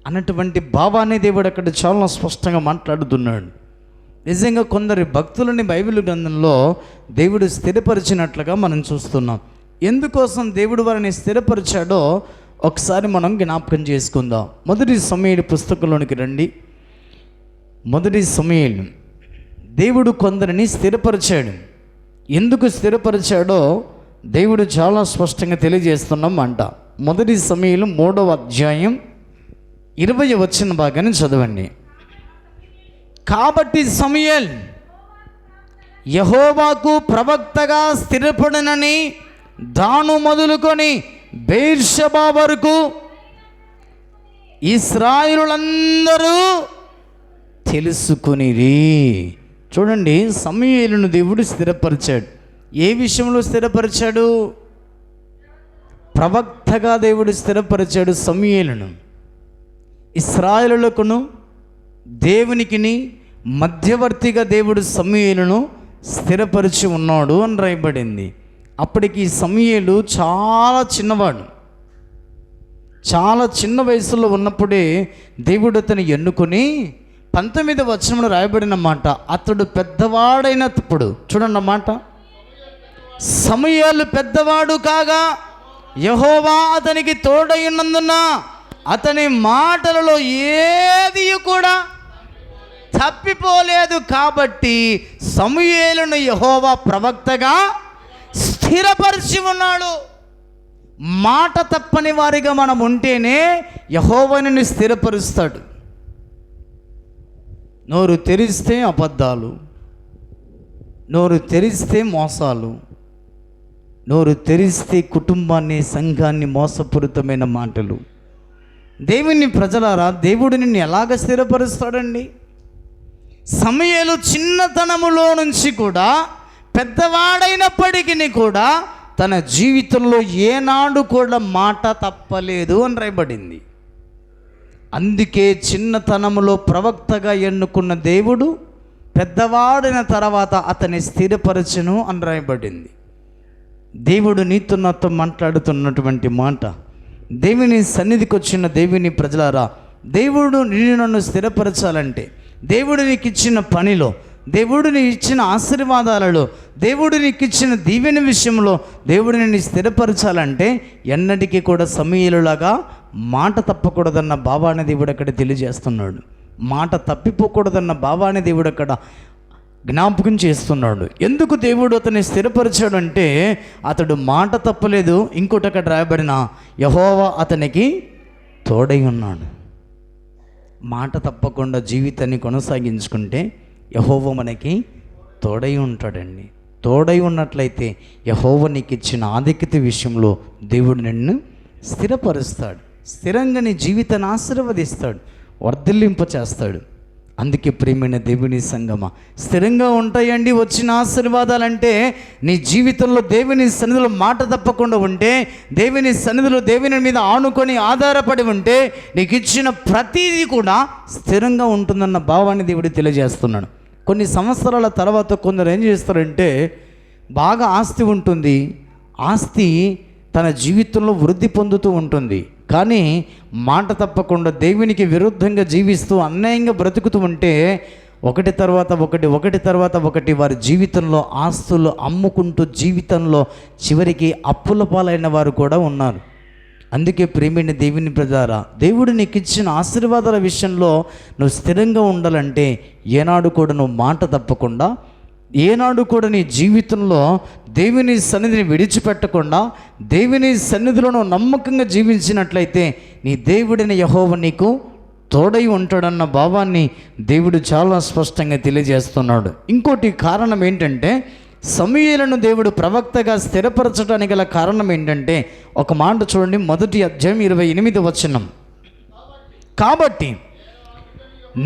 అన్నటువంటి భావాన్ని దేవుడు అక్కడ చాలా స్పష్టంగా మాట్లాడుతున్నాడు. నిజంగా కొందరి భక్తులని బైబిల్ గ్రంథంలో దేవుడు స్థిరపరిచినట్లుగా మనం చూస్తున్నాం. ఎందుకోసం దేవుడు వారిని స్థిరపరిచాడో ఒకసారి మనం జ్ఞాపకం చేసుకుందాం. 1 సమూయేలు పుస్తకంలోనికి రండి. 1 సమూయేలు. దేవుడు కొందరిని స్థిరపరిచాడు. ఎందుకు స్థిరపరిచాడో దేవుడు చాలా స్పష్టంగా తెలియజేస్తున్నాం అంట. 1 సమూయేలు 3వ అధ్యాయం 20వ వచన భాగాన్ని చదవండి. కాబట్టి సమూయేలు యెహోవాకు ప్రవక్తగా స్థిరపడనని దాను మొదలుకొని బెయేర్షెబా వరకు ఇశ్రాయేలులందరూ తెలుసుకొనిరి. చూడండి, సమూయేలును దేవుడు స్థిరపరిచాడు. ఏ విషయంలో స్థిరపరిచాడు? ప్రవక్తగా దేవుడు స్థిరపరిచాడు సమూయేలును. ఇశ్రాయేలులకును దేవునికిని మధ్యవర్తిగా దేవుడు సమూయేలును స్థిరపరిచి ఉన్నాడు అని రాయబడింది. అప్పటికి సమూయేలు చాలా చిన్నవాడు. చాలా చిన్న వయసులో ఉన్నప్పుడే దేవుడు అతను ఎన్నుకొని 19వ వచనంలో రాయబడిన మాట, అతడు పెద్దవాడైనప్పుడు, చూడండి అన్నమాట, సమూయేలు పెద్దవాడు కాగా యెహోవా అతనికి తోడైనందున అతని మాటలలో ఏది కూడా తప్పిపోలేదు. కాబట్టి సమూయేలును యెహోవా ప్రవక్తగా స్థిరపరిచి ఉన్నాడు. మాట తప్పని వారిగా మనం ఉంటేనే యెహోవాను స్థిరపరుస్తాడు. నోరు తెరిస్తే అబద్ధాలు, నోరు తెరిస్తే మోసాలు, నోరు తెరిస్తే కుటుంబాన్ని, సంఘాన్ని మోసపూరితమైన మాటలు. దేవుని ప్రజలారా, దేవుడు నిన్ను ఎలాగ స్థిరపరుస్తాడండి? సమూయేలు చిన్నతనములో నుంచి కూడా పెద్దవాడైనప్పటికీ కూడా తన జీవితంలో ఏనాడు కూడా మాట తప్పలేదు అని రాయబడింది. అందుకే చిన్నతనములో ప్రవక్తగా ఎన్నుకున్న దేవుడు పెద్దవాడైన తర్వాత అతన్ని స్థిరపరచును అని రాయబడింది. దేవుడు నీతో నాతో మాట్లాడుతున్నటువంటి మాట, దేవుని సన్నిధికి వచ్చిన దేవుని ప్రజలారా, దేవుడు నిన్ను నన్ను స్థిరపరచాలంటే, దేవుడు నీకు ఇచ్చిన పనిలో, దేవుడు నీకు ఇచ్చిన ఆశీర్వాదాలలో, దేవుడు నీకు ఇచ్చిన దీవెన విషయంలో దేవుడు నిన్ను స్థిరపరచాలంటే ఎన్నటికీ కూడా సమూయేలులాగా మాట తప్పకూడదన్న భావాన్ని దేవుడు అక్కడ తెలియజేస్తున్నాడు. మాట తప్పిపోకూడదన్న భావాన్ని దేవుడు అక్కడ జ్ఞాపకం చేస్తున్నాడు. ఎందుకు దేవుడు అతన్ని స్థిరపరిచాడు అంటే అతడు మాట తప్పలేదు. ఇంకోటి అక్కడ రాయబడిన యెహోవా అతనికి తోడై ఉన్నాడు. మాట తప్పకుండా జీవితాన్ని కొనసాగించుకుంటే యెహోవా మనకి తోడై ఉంటాడండి. తోడై ఉన్నట్లయితే యెహోవా నీకు ఇచ్చిన ఆధిక్యత విషయంలో దేవుడు నిన్ను స్థిరపరుస్తాడు. స్థిరంగా నీ జీవితాన్ని ఆశీర్వదిస్తాడు, వర్ధిల్లింప చేస్తాడు. అందుకే ప్రియమైన దేవుని సంగమా, స్థిరంగా ఉంటాయండి వచ్చిన ఆశీర్వాదాలంటే నీ జీవితంలో దేవుని సన్నిధిలో మాట తప్పకుండా ఉంటే, దేవుని సన్నిధిలో దేవుని మీద ఆనుకొని ఆధారపడి ఉంటే నీకు ఇచ్చిన ప్రతిదీ కూడా స్థిరంగా ఉంటుందన్న భావాన్ని దేవుడు తెలియజేస్తున్నాడు. కొన్ని సంవత్సరాల తర్వాత కొందరు ఏం చేస్తారంటే, బాగా ఆస్తి ఉంటుంది, ఆస్తి తన జీవితంలో వృద్ధి పొందుతూ ఉంటుంది, కానీ మాట తప్పకుండా దేవునికి విరుద్ధంగా జీవిస్తూ అన్యాయంగా బ్రతుకుతూ ఉంటే ఒకటి తర్వాత ఒకటి వారి జీవితంలో ఆస్తులు అమ్ముకుంటూ జీవితంలో చివరికి అప్పుల పాలైన వారు కూడా ఉన్నారు. అందుకే ప్రేమైన దేవుని ప్రజలారా, దేవుడు నీకు ఇచ్చిన ఆశీర్వాదాల విషయంలో నువ్వు స్థిరంగా ఉండాలంటే ఏనాడు కూడా నువ్వు మాట తప్పకుండా, ఏనాడు కూడా నీ జీవితంలో దేవుని సన్నిధిని విడిచిపెట్టకుండా దేవుని సన్నిధిలో నువ్వు నమ్మకంగా జీవించినట్లయితే నీ దేవుడైన యెహోవా నీకు తోడై ఉంటాడన్న భావాన్ని దేవుడు చాలా స్పష్టంగా తెలియజేస్తున్నాడు. ఇంకోటి కారణం ఏంటంటే, సమూయేలును దేవుడు ప్రవక్తగా స్థిరపరచడానికి గల కారణం ఏంటంటే, ఒక మాట చూడండి, 1 అధ్యాయం 28వ వచనం. కాబట్టి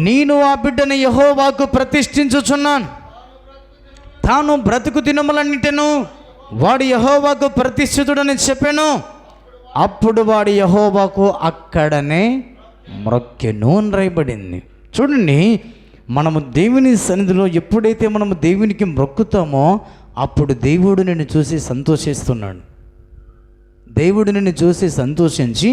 నేను ఆ బిడ్డను యెహోవాకు ప్రతిష్ఠించుచున్నాను, తాను బ్రతుకు దినములన్నిటిను వాడు యెహోవాకు ప్రతిష్ఠితుడని చెప్పాను. అప్పుడు వాడు యెహోవాకు అక్కడనే మ్రొక్కెను అని రాయబడింది. చూడండి, మనము దేవుని సన్నిధిలో ఎప్పుడైతే మనము దేవునికి మ్రొక్కుతామో అప్పుడు దేవుడు నిన్ను చూసి సంతోషిస్తున్నాడు. దేవుడు నిన్ను చూసి సంతోషించి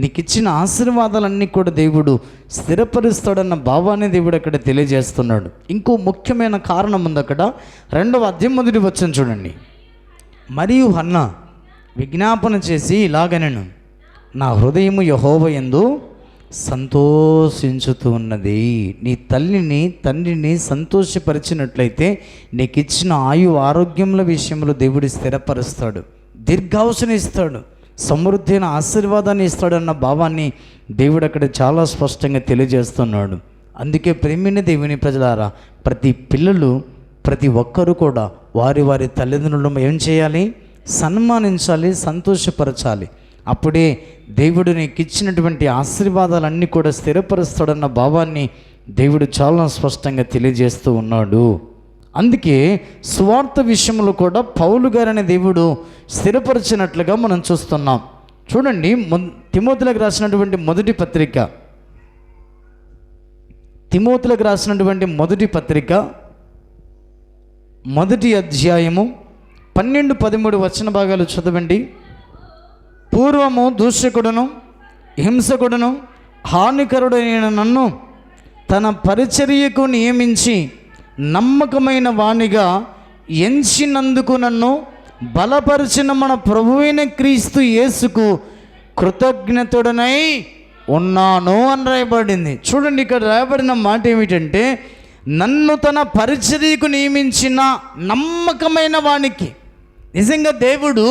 నీకు ఇచ్చిన ఆశీర్వాదాలన్నీ కూడా దేవుడు స్థిరపరుస్తాడన్న భావాన్ని దేవుడు అక్కడ తెలియజేస్తున్నాడు. ఇంకో ముఖ్యమైన కారణం ఉంది అక్కడ. 2వ అధ్యాయం 1వ వచనం చూడండి. మరియు హన్నా విజ్ఞాపన చేసి ఇలాగనెను, నా హృదయము యెహోవా యందు సంతోషించుతూ ఉన్నది. నీ తల్లిని తండ్రిని సంతోషపరిచినట్లయితే నీకు ఇచ్చిన ఆరోగ్యముల విషయంలో దేవుడు స్థిరపరుస్తాడు, దీర్ఘాయుష్ని ఇస్తాడు, సమృద్ధి అయిన ఆశీర్వాదాన్ని ఇస్తాడన్న భావాన్ని దేవుడు అక్కడ చాలా స్పష్టంగా తెలియజేస్తున్నాడు. అందుకే ప్రేమైన దేవుని ప్రజలారా, ప్రతి ఒక్కరూ కూడా వారి వారి తల్లిదండ్రులను ఏం చేయాలి? సన్మానించాలి, సంతోషపరచాలి. అప్పుడే దేవుడు నీకు ఇచ్చినటువంటి ఆశీర్వాదాలన్నీ కూడా స్థిరపరుస్తాడన్న భావాన్ని దేవుడు చాలా స్పష్టంగా తెలియజేస్తూ ఉన్నాడు. అందుకే సువార్త విషయంలో కూడా పౌలు గారనే దేవుడు స్థిరపరిచినట్లుగా మనం చూస్తున్నాం. చూడండి, తిమోతిలకు రాసినటువంటి మొదటి పత్రిక 1 అధ్యాయము 12, 13 వచన భాగాలు చదవండి. పూర్వము దూషకుడును హింసకుడును హానికరుడైన నన్ను తన పరిచర్యకు నియమించి నమ్మకమైన వానిగా ఎంచినందుకు నన్ను బలపరిచిన మన ప్రభువైన క్రీస్తు యేసుకు కృతజ్ఞతుడనై ఉన్నాను అని రాయబడింది. చూడండి, ఇక్కడ రాయబడిన మాట ఏమిటంటే, నన్ను తన పరిచర్యకు నియమించిన నమ్మకమైన వానికి. నిజంగా దేవుడు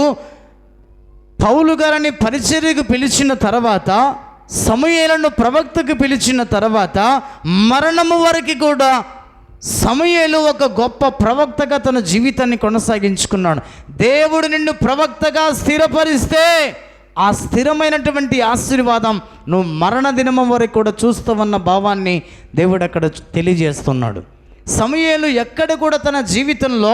పౌలు గారిని పరిచర్యకు పిలిచిన తర్వాత, సమూయేలును ప్రవక్తకు పిలిచిన తర్వాత, మరణము వరకు కూడా సమూయేలు ఒక గొప్ప ప్రవక్తగా తన జీవితాన్ని కొనసాగించుకున్నాడు. దేవుడు నిన్ను ప్రవక్తగా స్థిరపరిస్తే ఆ స్థిరమైనటువంటి ఆశీర్వాదం నువ్వు మరణ దినము వరకు కూడా చూస్తావన్న భావాన్ని దేవుడు అక్కడ తెలియజేస్తున్నాడు. సమూయేలు ఎక్కడ కూడా తన జీవితంలో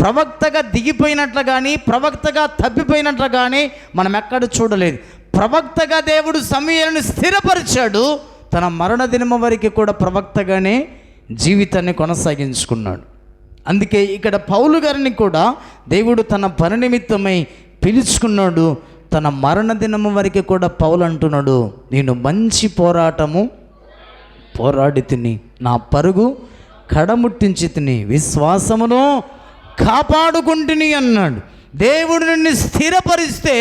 ప్రవక్తగా దిగిపోయినట్లు కానీ, ప్రవక్తగా తప్పిపోయినట్లు కానీ మనం ఎక్కడ చూడలేదు. ప్రవక్తగా దేవుడు సమూయేలును స్థిరపరిచాడు. తన మరణ దినము వరకు కూడా ప్రవక్తగానే జీవితాన్ని కొనసాగించుకున్నాడు. అందుకే ఇక్కడ పౌలు గారిని కూడా దేవుడు తన పని నిమిత్తమై పిలుచుకున్నాడు. తన మరణ దినము వరకు కూడా పౌలు అంటున్నాడు, నేను మంచి పోరాటము పోరాడి తిని, నా పరుగు కడముట్టించి తిని, విశ్వాసమును కాపాడుకుంటుని అన్నాడు. దేవుడు నిన్ను స్థిరపరిస్తే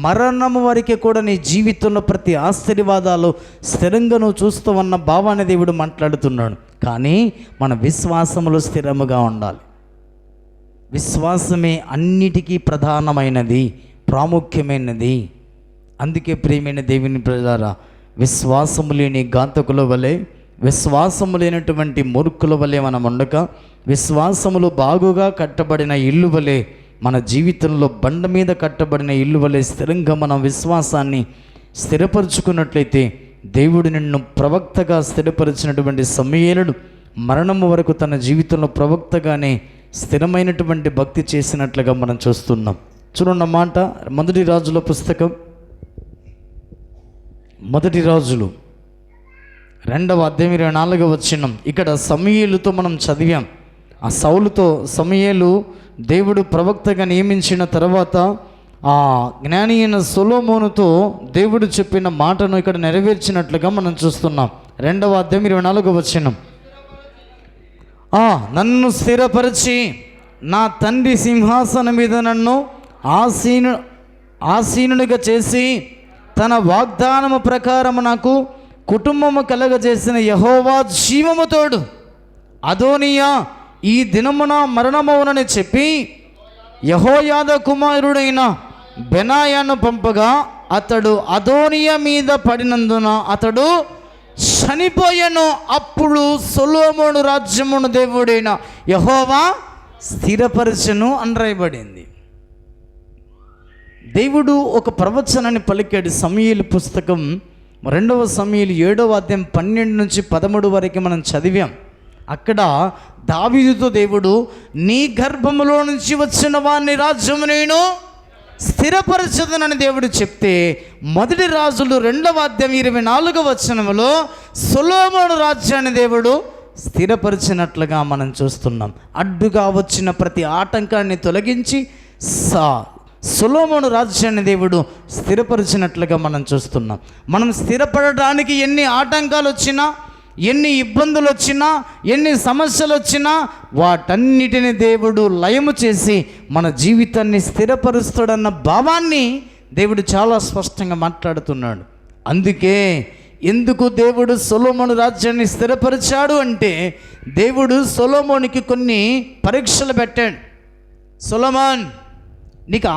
మరణము వరకే కూడా నీ జీవితంలో ప్రతి ఆశీర్వాదాలు స్థిరంగా నువ్వు చూస్తావన్న భావాన్ని దేవుడు మాట్లాడుతున్నాడు. కానీ మన విశ్వాసములో స్థిరముగా ఉండాలి. విశ్వాసమే అన్నిటికీ ప్రధానమైనది, ప్రాముఖ్యమైనది. అందుకే ప్రియమైన దేవుని ప్రజలారా, విశ్వాసము లేని ఘాతకుల వలె, విశ్వాసము లేనటువంటి మూర్ఖుల వలె మనం ఉండక, విశ్వాసములు బాగుగా కట్టబడిన ఇల్లు వలె, మన జీవితంలో బండ మీద కట్టబడిన ఇల్లు వలె స్థిరంగా మనం విశ్వాసాన్ని స్థిరపరచుకున్నట్లయితే, దేవుడు నిన్ను ప్రవక్తగా స్థిరపరిచినటువంటి సమూయేలుడు మరణము వరకు తన జీవితంలో ప్రవక్తగానే స్థిరమైనటువంటి భక్తి చేసినట్లుగా మనం చూస్తున్నాం. చూడండి మాట, మొదటి రాజుల పుస్తకం, మొదటి రాజులు 2వ అధ్యాయం 24వ వచనం. ఇక్కడ సమూయేలుతో మనం చదివాం. ఆ సౌలుతో సమూయేలు దేవుడు ప్రవక్తగా నియమించిన తర్వాత ఆ జ్ఞాని అయిన సొలొమోనుతో దేవుడు చెప్పిన మాటను ఇక్కడ నెరవేర్చినట్లుగా మనం చూస్తున్నాం. 2వ అధ్యాయం 24వ వచనం. నన్ను స్థిరపరిచి నా తండ్రి సింహాసనం మీద నన్ను ఆసీనుడిగా చేసి తన వాగ్దానము ప్రకారము నాకు కుటుంబము కలగజేసిన యెహోవా జీవము తోడు, అదోనియా ఈ దినమున మరణమవునని చెప్పి యెహోయాద కుమారుడైన బెనాయాను పంపగా అతడు అదోనియా మీద పడినందున అతడు చనిపోయాను. అప్పుడు సొలొమోను రాజ్యమును దేవుడైన యెహోవా స్థిరపరచెను అని రాయబడింది. దేవుడు ఒక ప్రవచనాన్ని పలికాడు. సమూయేలు పుస్తకం 2వ సమూయేలు 7వ అధ్యాయం 12 నుంచి 13 వరకు మనం చదివాం. అక్కడ దావీదుతో దేవుడు, నీ గర్భములో నుంచి వచ్చిన వాని రాజ్యము నేను స్థిరపరచదనని దేవుడు చెప్తే, మొదటి రాజులు 2వ అధ్యాయం 24వ వచనములో సొలొమోను రాజ్యాన్ని దేవుడు స్థిరపరిచినట్లుగా మనం చూస్తున్నాం. అడ్డుగా వచ్చిన ప్రతి ఆటంకాన్ని తొలగించి సొలొమోను రాజ్యాన్ని దేవుడు స్థిరపరిచినట్లుగా మనం చూస్తున్నాం. మనం స్థిరపడడానికి ఎన్ని ఆటంకాలు వచ్చినా, ఎన్ని ఇబ్బందులు వచ్చినా, ఎన్ని సమస్యలు వచ్చినా వాటన్నిటిని దేవుడు లయము చేసి మన జీవితాన్ని స్థిరపరుస్తాడన్న భావాన్ని దేవుడు చాలా స్పష్టంగా మాట్లాడుతున్నాడు. అందుకే ఎందుకు దేవుడు సొలొమోను రాజ్యాన్ని స్థిరపరిచాడు అంటే, దేవుడు సొలొమోనుకి కొన్ని పరీక్షలు పెట్టాడు. సొలొమోన్, నీకు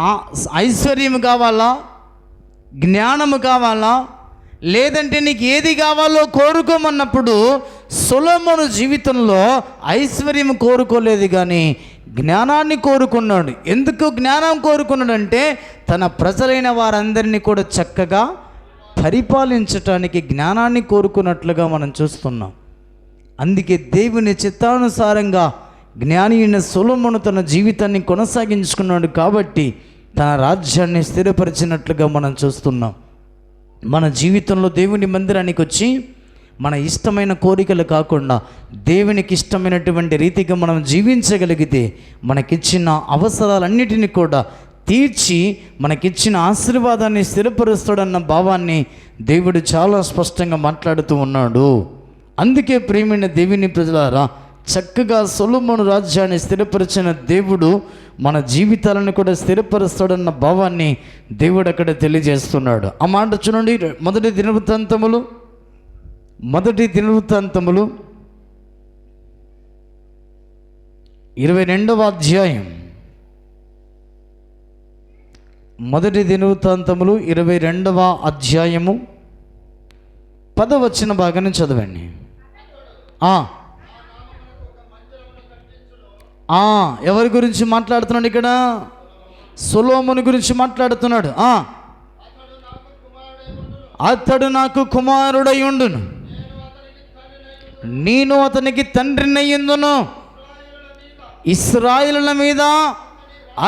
ఐశ్వర్యము కావాలా, జ్ఞానము కావాలా, లేదంటే నీకు ఏది కావాలో కోరుకోమన్నప్పుడు సొలొమోను జీవితంలో ఐశ్వర్యం కోరుకోలేదు కానీ జ్ఞానాన్ని కోరుకున్నాడు. ఎందుకు జ్ఞానం కోరుకున్నాడంటే, తన ప్రజలైన వారందరినీ కూడా చక్కగా పరిపాలించటానికి జ్ఞానాన్ని కోరుకున్నట్లుగా మనం చూస్తున్నాం. అందుకే దేవుని చిత్తానుసారంగా జ్ఞాని అయిన సొలొమోను తన జీవితాన్ని కొనసాగించుకున్నాడు కాబట్టి తన రాజ్యాన్ని స్థిరపరిచినట్లుగా మనం చూస్తున్నాం. మన జీవితంలో దేవుని మందిరానికి వచ్చి మన ఇష్టమైన కోరికలు కాకుండా దేవునికి ఇష్టమైనటువంటి రీతిగా మనం జీవించగలిగితే మనకిచ్చిన అవసరాలన్నిటినీ కూడా తీర్చి మనకిచ్చిన ఆశీర్వాదాన్ని స్థిరపరుస్తాడన్న భావాన్ని దేవుడు చాలా స్పష్టంగా మాట్లాడుతూ ఉన్నాడు. అందుకే ప్రియమైన దేవుని ప్రజలారా, చక్కగా సొలొమోను రాజ్యాన్ని స్థిరపరిచిన దేవుడు మన జీవితాలను కూడా స్థిరపరుస్తాడన్న భావాన్ని దేవుడు అక్కడ తెలియజేస్తున్నాడు. ఆ మాట చూడండి, మొదటి దినవృత్తాంతములు 22వ అధ్యాయం. మొదటి దినవృత్తాంతములు 22వ అధ్యాయము 10వ వచన భాగాన్ని చదవండి. ఎవరి గురించి మాట్లాడుతున్నాడు ఇక్కడ? సొలొమోను గురించి మాట్లాడుతున్నాడు. అతడు నాకు కుమారుడై ఉండును, నేను అతనికి తండ్రినయ్యుందును, ఇశ్రాయేలుల మీద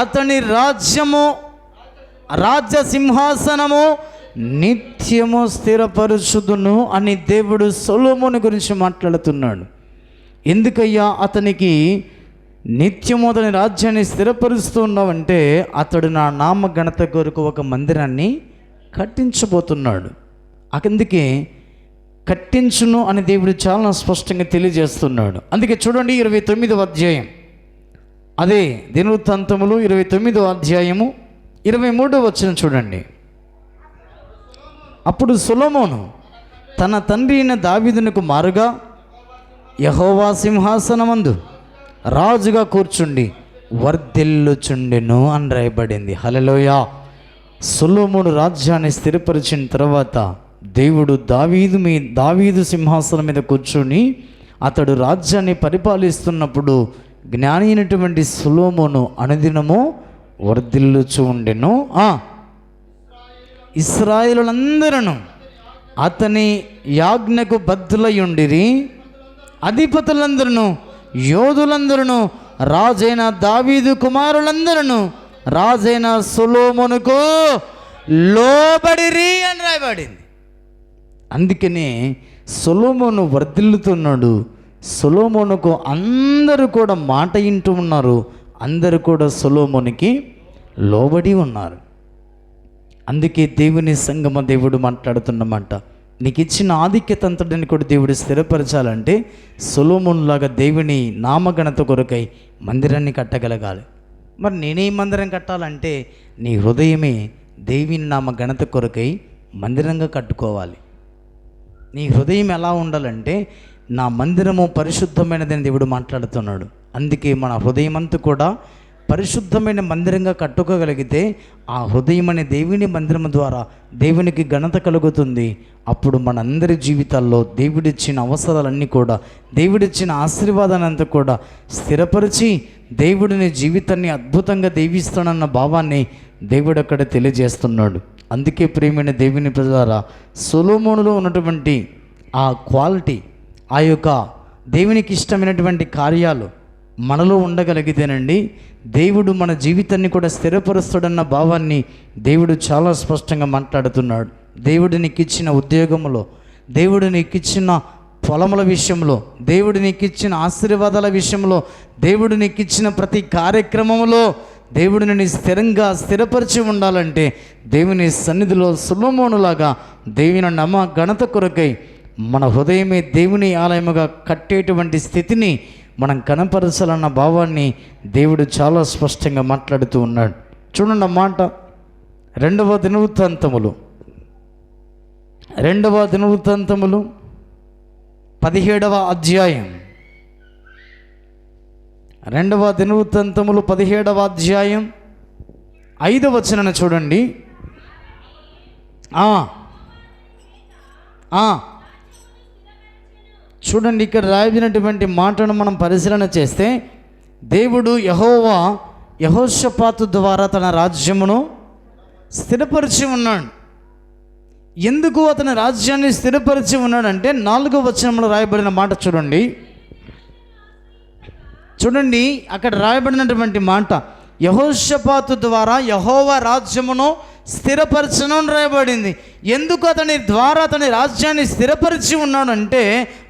అతని రాజ్య సింహాసనము నిత్యము స్థిరపరుచుదును అని దేవుడు సొలొమోను గురించి మాట్లాడుతున్నాడు. ఎందుకయ్యా అతనికి నిత్యము అతని రాజ్యాన్ని స్థిరపరుస్తున్నావంటే, అతడు నా నామ ఘనత కొరకు ఒక మందిరాన్ని కట్టించబోతున్నాడు. అందుకే కట్టించును అని దేవుడు చాలా స్పష్టంగా తెలియజేస్తున్నాడు. అందుకే చూడండి 29వ అధ్యాయం, అదే దినవృత్తాంతములు 29వ అధ్యాయము 23వ వచనం చూడండి. అప్పుడు సొలొమోను తన తండ్రి అయిన దావీదునకు మారుగా యెహోవా సింహాసనమందు రాజుగా కూర్చుండి వర్ధిల్లుచుండెను అని రాయబడింది. హల్లెలూయా. సొలొమోను రాజ్యాన్ని స్థిరపరిచిన తర్వాత దేవుడు దావీదు సింహాసనం మీద కూర్చొని అతడు రాజ్యాన్ని పరిపాలిస్తున్నప్పుడు జ్ఞాని అయినటువంటి సొలొమోను అనుదినము వర్ధిల్లుచు ఉండెను. ఇశ్రాయేలులందరూ అతని యాజ్ఞకు బద్ధులయ్యుండిరి. అధిపతులందరూ, యోధులందరూ, రాజైన దావీదు కుమారులందరూ రాజైన సొలొమోనుకు లోబడిరి అని రాయబడింది. అందుకనే సొలొమోను వర్ధిల్లుతున్నాడు. సొలొమోనుకు అందరూ కూడా మాట వింటూ ఉన్నారు. అందరూ కూడా సొలొమోనుకి లోబడి ఉన్నారు. అందుకే దేవుని సంగమ దేవుడు మాట్లాడుతున్నమాట, నీకు ఇచ్చిన ఆధిక్యత అంతటిని కూడా దేవుడు స్థిరపరచాలంటే సొలొమోనులాగా దేవుని నామఘనత కొరకై మందిరాన్ని కట్టగలగాలి. మరి నేనే మందిరం కట్టాలంటే నీ హృదయమే దేవుని నామ ఘనత కొరకై మందిరంగా కట్టుకోవాలి. నీ హృదయం ఎలా ఉండాలంటే, నా మందిరము పరిశుద్ధమైనదని దేవుడు మాట్లాడుతున్నాడు. అందుకే మన హృదయం అంతా కూడా పరిశుద్ధమైన మందిరంగా కట్టుకోగలిగితే ఆ హృదయం అనే దేవుని మందిరం ద్వారా దేవునికి ఘనత కలుగుతుంది. అప్పుడు మనందరి జీవితాల్లో దేవుడిచ్చిన అవసరాలన్నీ కూడా, దేవుడిచ్చిన ఆశీర్వాదాన్ని అంతా కూడా స్థిరపరిచి దేవుడిని జీవితాన్ని అద్భుతంగా దీవిస్తానన్న భావాన్ని దేవుడు అక్కడ తెలియజేస్తున్నాడు. అందుకే ప్రియమైన దేవుని ప్రజలారా, సొలొమోనులో ఉన్నటువంటి ఆ క్వాలిటీ, ఆ యొక్క దేవునికి ఇష్టమైనటువంటి కార్యాలు మనలో ఉండగలిగితేనండి దేవుడు మన జీవితాన్ని కూడా స్థిరపరుస్తాడన్న భావాన్ని దేవుడు చాలా స్పష్టంగా మాట్లాడుతున్నాడు. దేవుడు నీకు ఇచ్చిన ఉద్యోగంలో, దేవుడు నీకు ఇచ్చిన పొలముల విషయంలో, దేవుడు నీకు ఇచ్చిన ఆశీర్వాదాల విషయంలో, దేవుడు నీకు ఇచ్చిన ప్రతి కార్యక్రమంలో దేవుడు నిన్ను స్థిరపరిచి ఉండాలంటే దేవుని సన్నిధిలో సొలొమోనులాగా దేవుని నామ ఘనత కొరకై మన హృదయమే దేవుని ఆలయముగా కట్టేటువంటి స్థితిని మనం కనపరచాలన్న భావాన్ని దేవుడు చాలా స్పష్టంగా మాట్లాడుతూ ఉన్నాడు. చూడండి ఆ మాట, 2వ దినవృత్తాంతములు 17వ అధ్యాయం, 2వ దినవృత్తాంతములు 17వ అధ్యాయం 5వ వచనాన్ని చూడండి. చూడండి, ఇక్కడ రాయబడినటువంటి మాటను మనం పరిశీలన చేస్తే దేవుడు యెహోషాపాతు ద్వారా తన రాజ్యమును స్థిరపరిచి ఉన్నాడు. ఎందుకు అతని రాజ్యాన్ని స్థిరపరిచి ఉన్నాడంటే 4వ వచనంలో రాయబడిన మాట చూడండి. అక్కడ రాయబడినటువంటి మాట, యెహోషాపాతు ద్వారా యెహోవా రాజ్యమును స్థిరపరచను అని రాయబడింది. ఎందుకు అతని ద్వారా అతని రాజ్యాన్ని స్థిరపరిచి ఉన్నాడంటే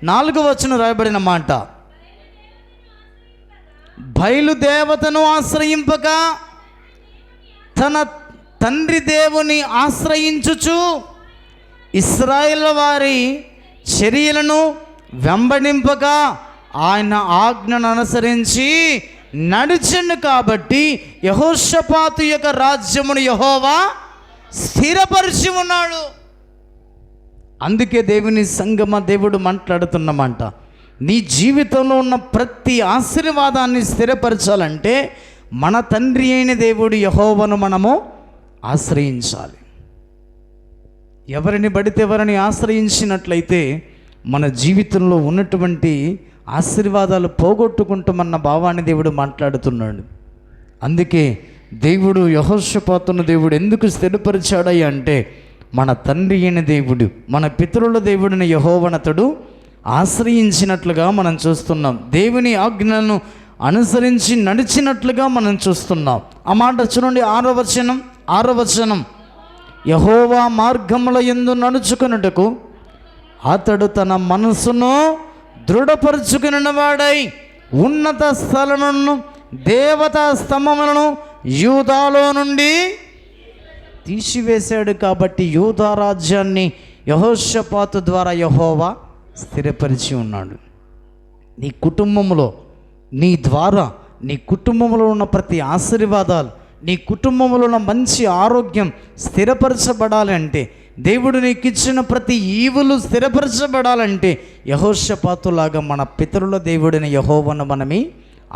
4వ వచనం రాయబడిన మాట, బయలుదేవతను ఆశ్రయింపక తన తండ్రి దేవుని ఆశ్రయించుచు ఇశ్రాయేలు వారి చర్యలను వెంబడింపక ఆయన ఆజ్ఞను అనుసరించి నడిచెను కాబట్టి యెహోషాపాతు యొక్క రాజ్యమును యెహోవా స్థిరపరిచి ఉన్నాడు. అందుకే దేవుని సంగమ దేవుడు మాట్లాడుతున్నమాట, నీ జీవితంలో ఉన్న ప్రతి ఆశీర్వాదాన్ని స్థిరపరచాలంటే మన తండ్రి అయిన దేవుడు యెహోవాను మనము ఆశ్రయించాలి. ఎవరిని పడితే ఎవరిని ఆశ్రయించినట్లయితే మన జీవితంలో ఉన్నటువంటి ఆశీర్వాదాలు పోగొట్టుకుంటామన్న భావాన్ని దేవుడు మాట్లాడుతున్నాడు. అందుకే దేవుడు యెహోషాపాతును దేవుడు ఎందుకు స్థిరపరిచాడయ్యా అంటే, మన తండ్రి అయిన దేవుడు, మన పితరుల దేవుడిని యెహోవానతడు ఆశ్రయించినట్లుగా మనం చూస్తున్నాం. దేవుని ఆజ్ఞలను అనుసరించి నడిచినట్లుగా మనం చూస్తున్నాం. ఆ మాట చూడండి, 6వ వచనం, యెహోవా మార్గముల యందు నడుచుకొనుటకు అతడు తన మనసును దృఢపరుచుకునివాడై ఉన్నత స్థలములను దేవతా స్తంభములను యూదాలో నుండి తీసివేశాడు. కాబట్టి యూదా రాజ్యాన్ని యెహోషాపాతు ద్వారా యెహోవా స్థిరపరిచి ఉన్నాడు. నీ కుటుంబంలో, నీ ద్వారా నీ కుటుంబంలో ఉన్న ప్రతి ఆశీర్వాదాలు, నీ కుటుంబంలో ఉన్న మంచి ఆరోగ్యం స్థిరపరచబడాలి అంటే, దేవుడు నీకు ఇచ్చిన ప్రతి ఈవులు స్థిరపరచబడాలంటే యెహోషాపాతులాగా మన పితరుల దేవుడిని యెహోవాను మనమే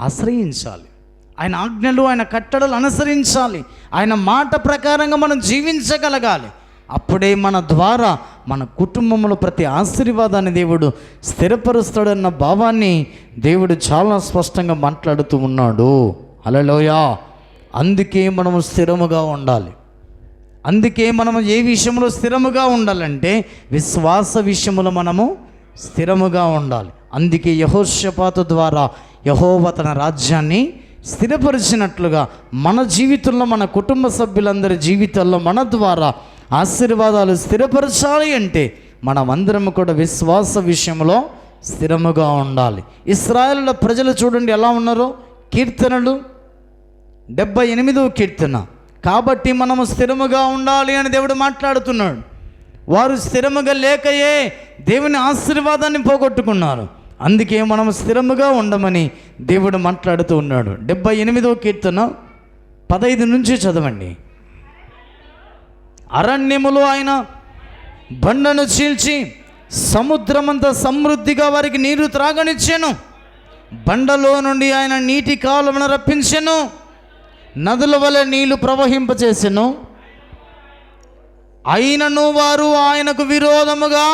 ఆశ్రయించాలి. ఆయన ఆజ్ఞలు, ఆయన కట్టడలు అనుసరించాలి. ఆయన మాట ప్రకారంగా మనం జీవించగలగాలి. అప్పుడే మన ద్వారా మన కుటుంబంలో ప్రతి ఆశీర్వాదాన్ని దేవుడు స్థిరపరుస్తాడన్న భావాన్ని దేవుడు చాలా స్పష్టంగా మాట్లాడుతూ ఉన్నాడు. హల్లెలూయా. అందుకే మనము స్థిరముగా ఉండాలి. అందుకే మనము ఏ విషయంలో స్థిరముగా ఉండాలంటే విశ్వాస విషయంలో మనము స్థిరముగా ఉండాలి. అందుకే యెహోషాపాతు ద్వారా యెహోవా తన రాజ్యాన్ని స్థిరపరిచినట్లుగా మన జీవితంలో, మన కుటుంబ సభ్యులందరి జీవితాల్లో మన ద్వారా ఆశీర్వాదాలు స్థిరపరచాలి అంటే మనమందరం కూడా విశ్వాస విషయంలో స్థిరముగా ఉండాలి. ఇశ్రాయేలుల ప్రజలు చూడండి ఎలా ఉన్నారో. కీర్తనలు 78వ కీర్తన, కాబట్టి మనము స్థిరముగా ఉండాలి అని దేవుడు మాట్లాడుతున్నాడు. వారు స్థిరముగా లేకయే దేవుని ఆశీర్వాదాన్ని పోగొట్టుకున్నారు. అందుకే మనం స్థిరముగా ఉండమని దేవుడు మాట్లాడుతూ ఉన్నాడు. 78వ కీర్తన 15 నుంచి చదవండి. అరణ్యములో ఆయన బండను చీల్చి సముద్రమంత సమృద్ధిగా వారికి నీరు త్రాగనిచ్చెను. బండలో నుండి ఆయన నీటి కాలువను రప్పించెను. నదుల వలె నీళ్లు ప్రవహింపచేసెను. అయినను వారు ఆయనకు విరోధముగా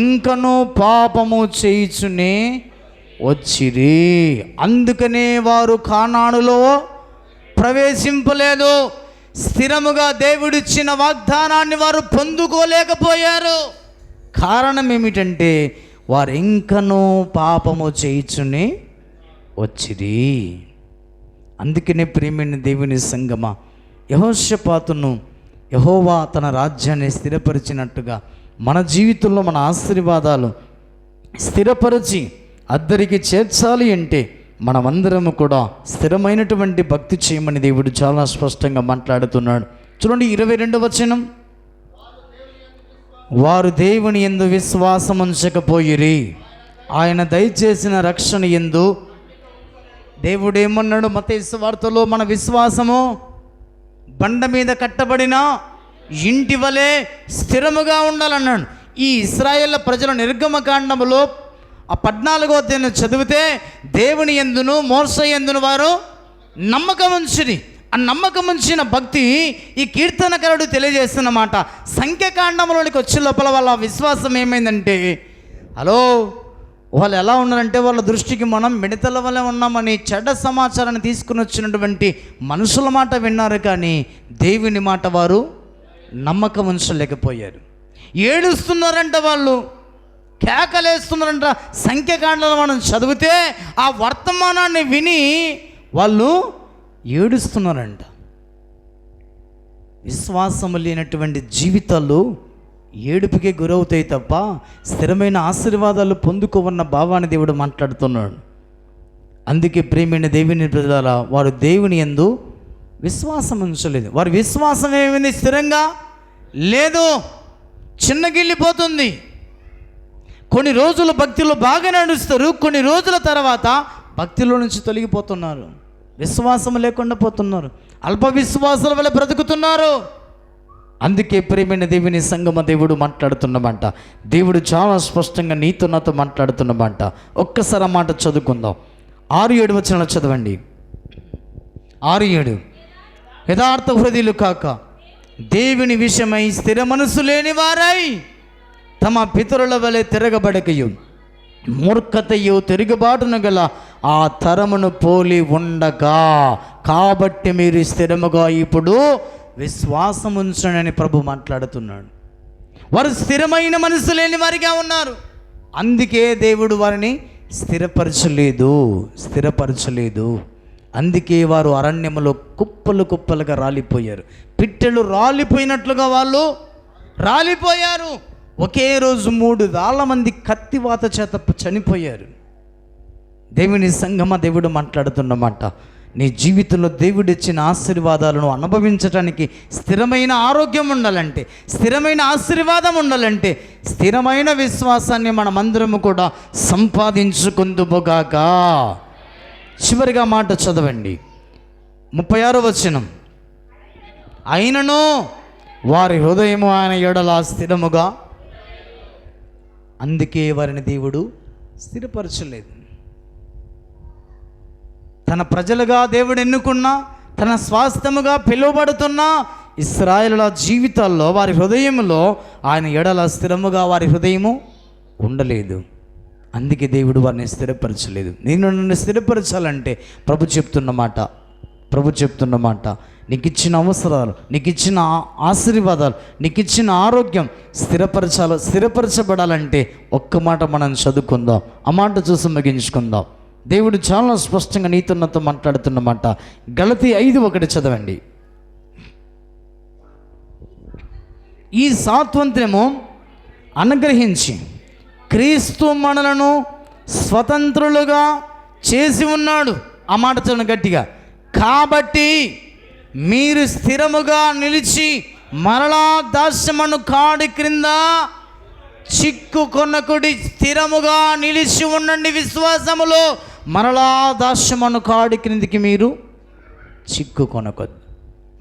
ఇంకనూ పాపము చేయుచునే వచ్చిరి. అందుకనే వారు కానానులో ప్రవేశింపలేదు. స్థిరముగా దేవుడిచ్చిన వాగ్దానాన్ని వారు పొందుకోలేకపోయారు. కారణం ఏమిటంటే వారు ఇంకనూ పాపము చేయుచునే వచ్చిరి. అందుకనే ప్రియమైన దేవుని సంగమా, యెహోషాపాతును యెహోవా తన రాజ్యాన్ని స్థిరపరిచినట్టుగా మన జీవితంలో మన ఆశీర్వాదాలు స్థిరపరిచి అద్దరికి చేర్చాలి అంటే మనమందరము కూడా స్థిరమైనటువంటి భక్తి చేయమని దేవుడు చాలా స్పష్టంగా మాట్లాడుతున్నాడు. చూడండి 22వ వచనం, వారు దేవుని యందు విశ్వాసం ఉంచకపోయిరి, ఆయన దయచేసిన రక్షణ యందు. దేవుడు ఏమన్నాడు మత్తయి సువార్తలో? మన విశ్వాసము బండ మీద కట్టబడిన ఇంటి వలె స్థిరముగా ఉండాలన్నాడు. ఈ ఇశ్రాయేలు ప్రజల నిర్గమకాండములో ఆ 14వ అధ్యాయం చదివితే దేవుని యందును మోషే యందును వారు నమ్మకం ఉంచిరి. ఆ నమ్మకం ఉంచిన భక్తి ఈ కీర్తనకారుడు తెలియజేస్తున్నమాట. సంఖ్యాకాండంలోనికి వచ్చే లోపల వాళ్ళ విశ్వాసం ఏమైందంటే, హలో వాళ్ళు ఎలా ఉన్నారంటే వాళ్ళ దృష్టికి మనం మిడతల వల్ల ఉన్నామని చెడ్డ సమాచారాన్ని తీసుకుని వచ్చినటువంటి మనుషుల మాట విన్నారు, కానీ దేవుని మాట వారు నమ్మకం ఉంచలేకపోయారు. ఏడుస్తున్నారంట, వాళ్ళు కేకలేస్తున్నారంట. సంఖ్యాకాండంలో మనం చదివితే ఆ వర్తమానాన్ని విని వాళ్ళు ఏడుస్తున్నారంట. విశ్వాసము లేనటువంటి జీవితాలు ఏడుపుకే గురవుతాయి తప్ప స్థిరమైన ఆశీర్వాదాలు పొందుకోవన్న భావాన్ని దేవుడు మాట్లాడుతున్నాడు. అందుకే ప్రియమైన దేవుని ప్రజలారా, వారు దేవుని యందు విశ్వాసం ఉంచలేదు. వారి విశ్వాసం ఏమైంది? స్థిరంగా లేదు, చిన్నగిల్లిపోతుంది. కొన్ని రోజులు భక్తిలో బాగా నడుస్తారు, కొన్ని రోజుల తర్వాత భక్తిలో నుంచి తొలగిపోతున్నారు, విశ్వాసం లేకుండా పోతున్నారు, అల్ప విశ్వాసాల వల్ల బ్రతుకుతున్నారు. అందుకే ప్రియమైన దేవుని సంగమ దేవుడు మాట్లాడుతున్నమాట. దేవుడు చాలా స్పష్టంగా నీతో నాతో మాట్లాడుతున్నమాట. ఒక్కసారి మాట చదువుకుందాం. 6-7 వచనాలు చదవండి. 6-7. యథార్థ హృదయులు కాక దేవుని విషయమై స్థిర మనసు లేని వారై తమ పితరుల వలె తిరగబడకయు మూర్ఖతయు తిరుగుబాటును గల ఆ తరమును పోలి ఉండగా, కాబట్టి మీరు స్థిరముగా ఇప్పుడు విశ్వాసం ఉంచండి ప్రభు మాట్లాడుతున్నాడు. వారు స్థిరమైన మనసు లేని వారిగా ఉన్నారు. అందుకే దేవుడు వారిని స్థిరపరచలేదు. అందుకే వారు అరణ్యములో కుప్పలు కుప్పలుగా రాలిపోయారు. పిట్టెలు రాలిపోయినట్లుగా వాళ్ళు రాలిపోయారు. ఒకే రోజు 3,000 మంది కత్తివాత చేత చనిపోయారు. దేవుని సంగమ దేవుడు మాట్లాడుతున్నమాట. నీ జీవితంలో దేవుడిచ్చిన ఆశీర్వాదాలను అనుభవించడానికి స్థిరమైన ఆరోగ్యం ఉండాలంటే, స్థిరమైన ఆశీర్వాదం ఉండాలంటే, స్థిరమైన విశ్వాసాన్ని మనమందరము కూడా సంపాదించుకుందుముగాక. చివరిగా మాట చదవండి, 36వ వచనం. అయినను వారి హృదయము ఆయన ఎడల స్థిరముగా, అందుకే వారిని దేవుడు స్థిరపరచలేదు. తన ప్రజలుగా దేవుడు ఎన్నుకున్న, తన స్వాస్థ్యముగా పిలువబడుతున్న ఇశ్రాయేలుల జీవితాల్లో వారి హృదయంలో ఆయన ఎడల స్థిరముగా వారి హృదయము ఉండలేదు. అందుకే దేవుడు వారిని స్థిరపరచలేదు. నన్ను స్థిరపరచాలంటే ప్రభు చెప్తున్నమాట, నీకు ఇచ్చిన అవసరాలు, నీకు ఇచ్చిన ఆశీర్వాదాలు, నీకు ఇచ్చిన ఆరోగ్యం స్థిరపరచబడాలంటే ఒక్క మాట మనం చదువుకుందాం. ఆ మాట చూసి ముగించుకుందాం. దేవుడు చాలా స్పష్టంగా నీతో మాట్లాడుతున్నమాట. గలతీ 5:1 చదవండి. ఈ స్వాతంత్ర్యము అనుగ్రహించి క్రీస్తు మనలను స్వతంత్రులుగా చేసి ఉన్నాడు. ఆ మాట చదవండి గట్టిగా. కాబట్టి మీరు స్థిరముగా నిలిచి మరలా దాస్యమను కాడి క్రింద చిక్కుకొనకుడి. స్థిరముగా నిలిచి ఉండండి విశ్వాసములో. మరలా దాస్యమను కాడి క్రిందికి మీరు చిక్కుకొనకొద్దు.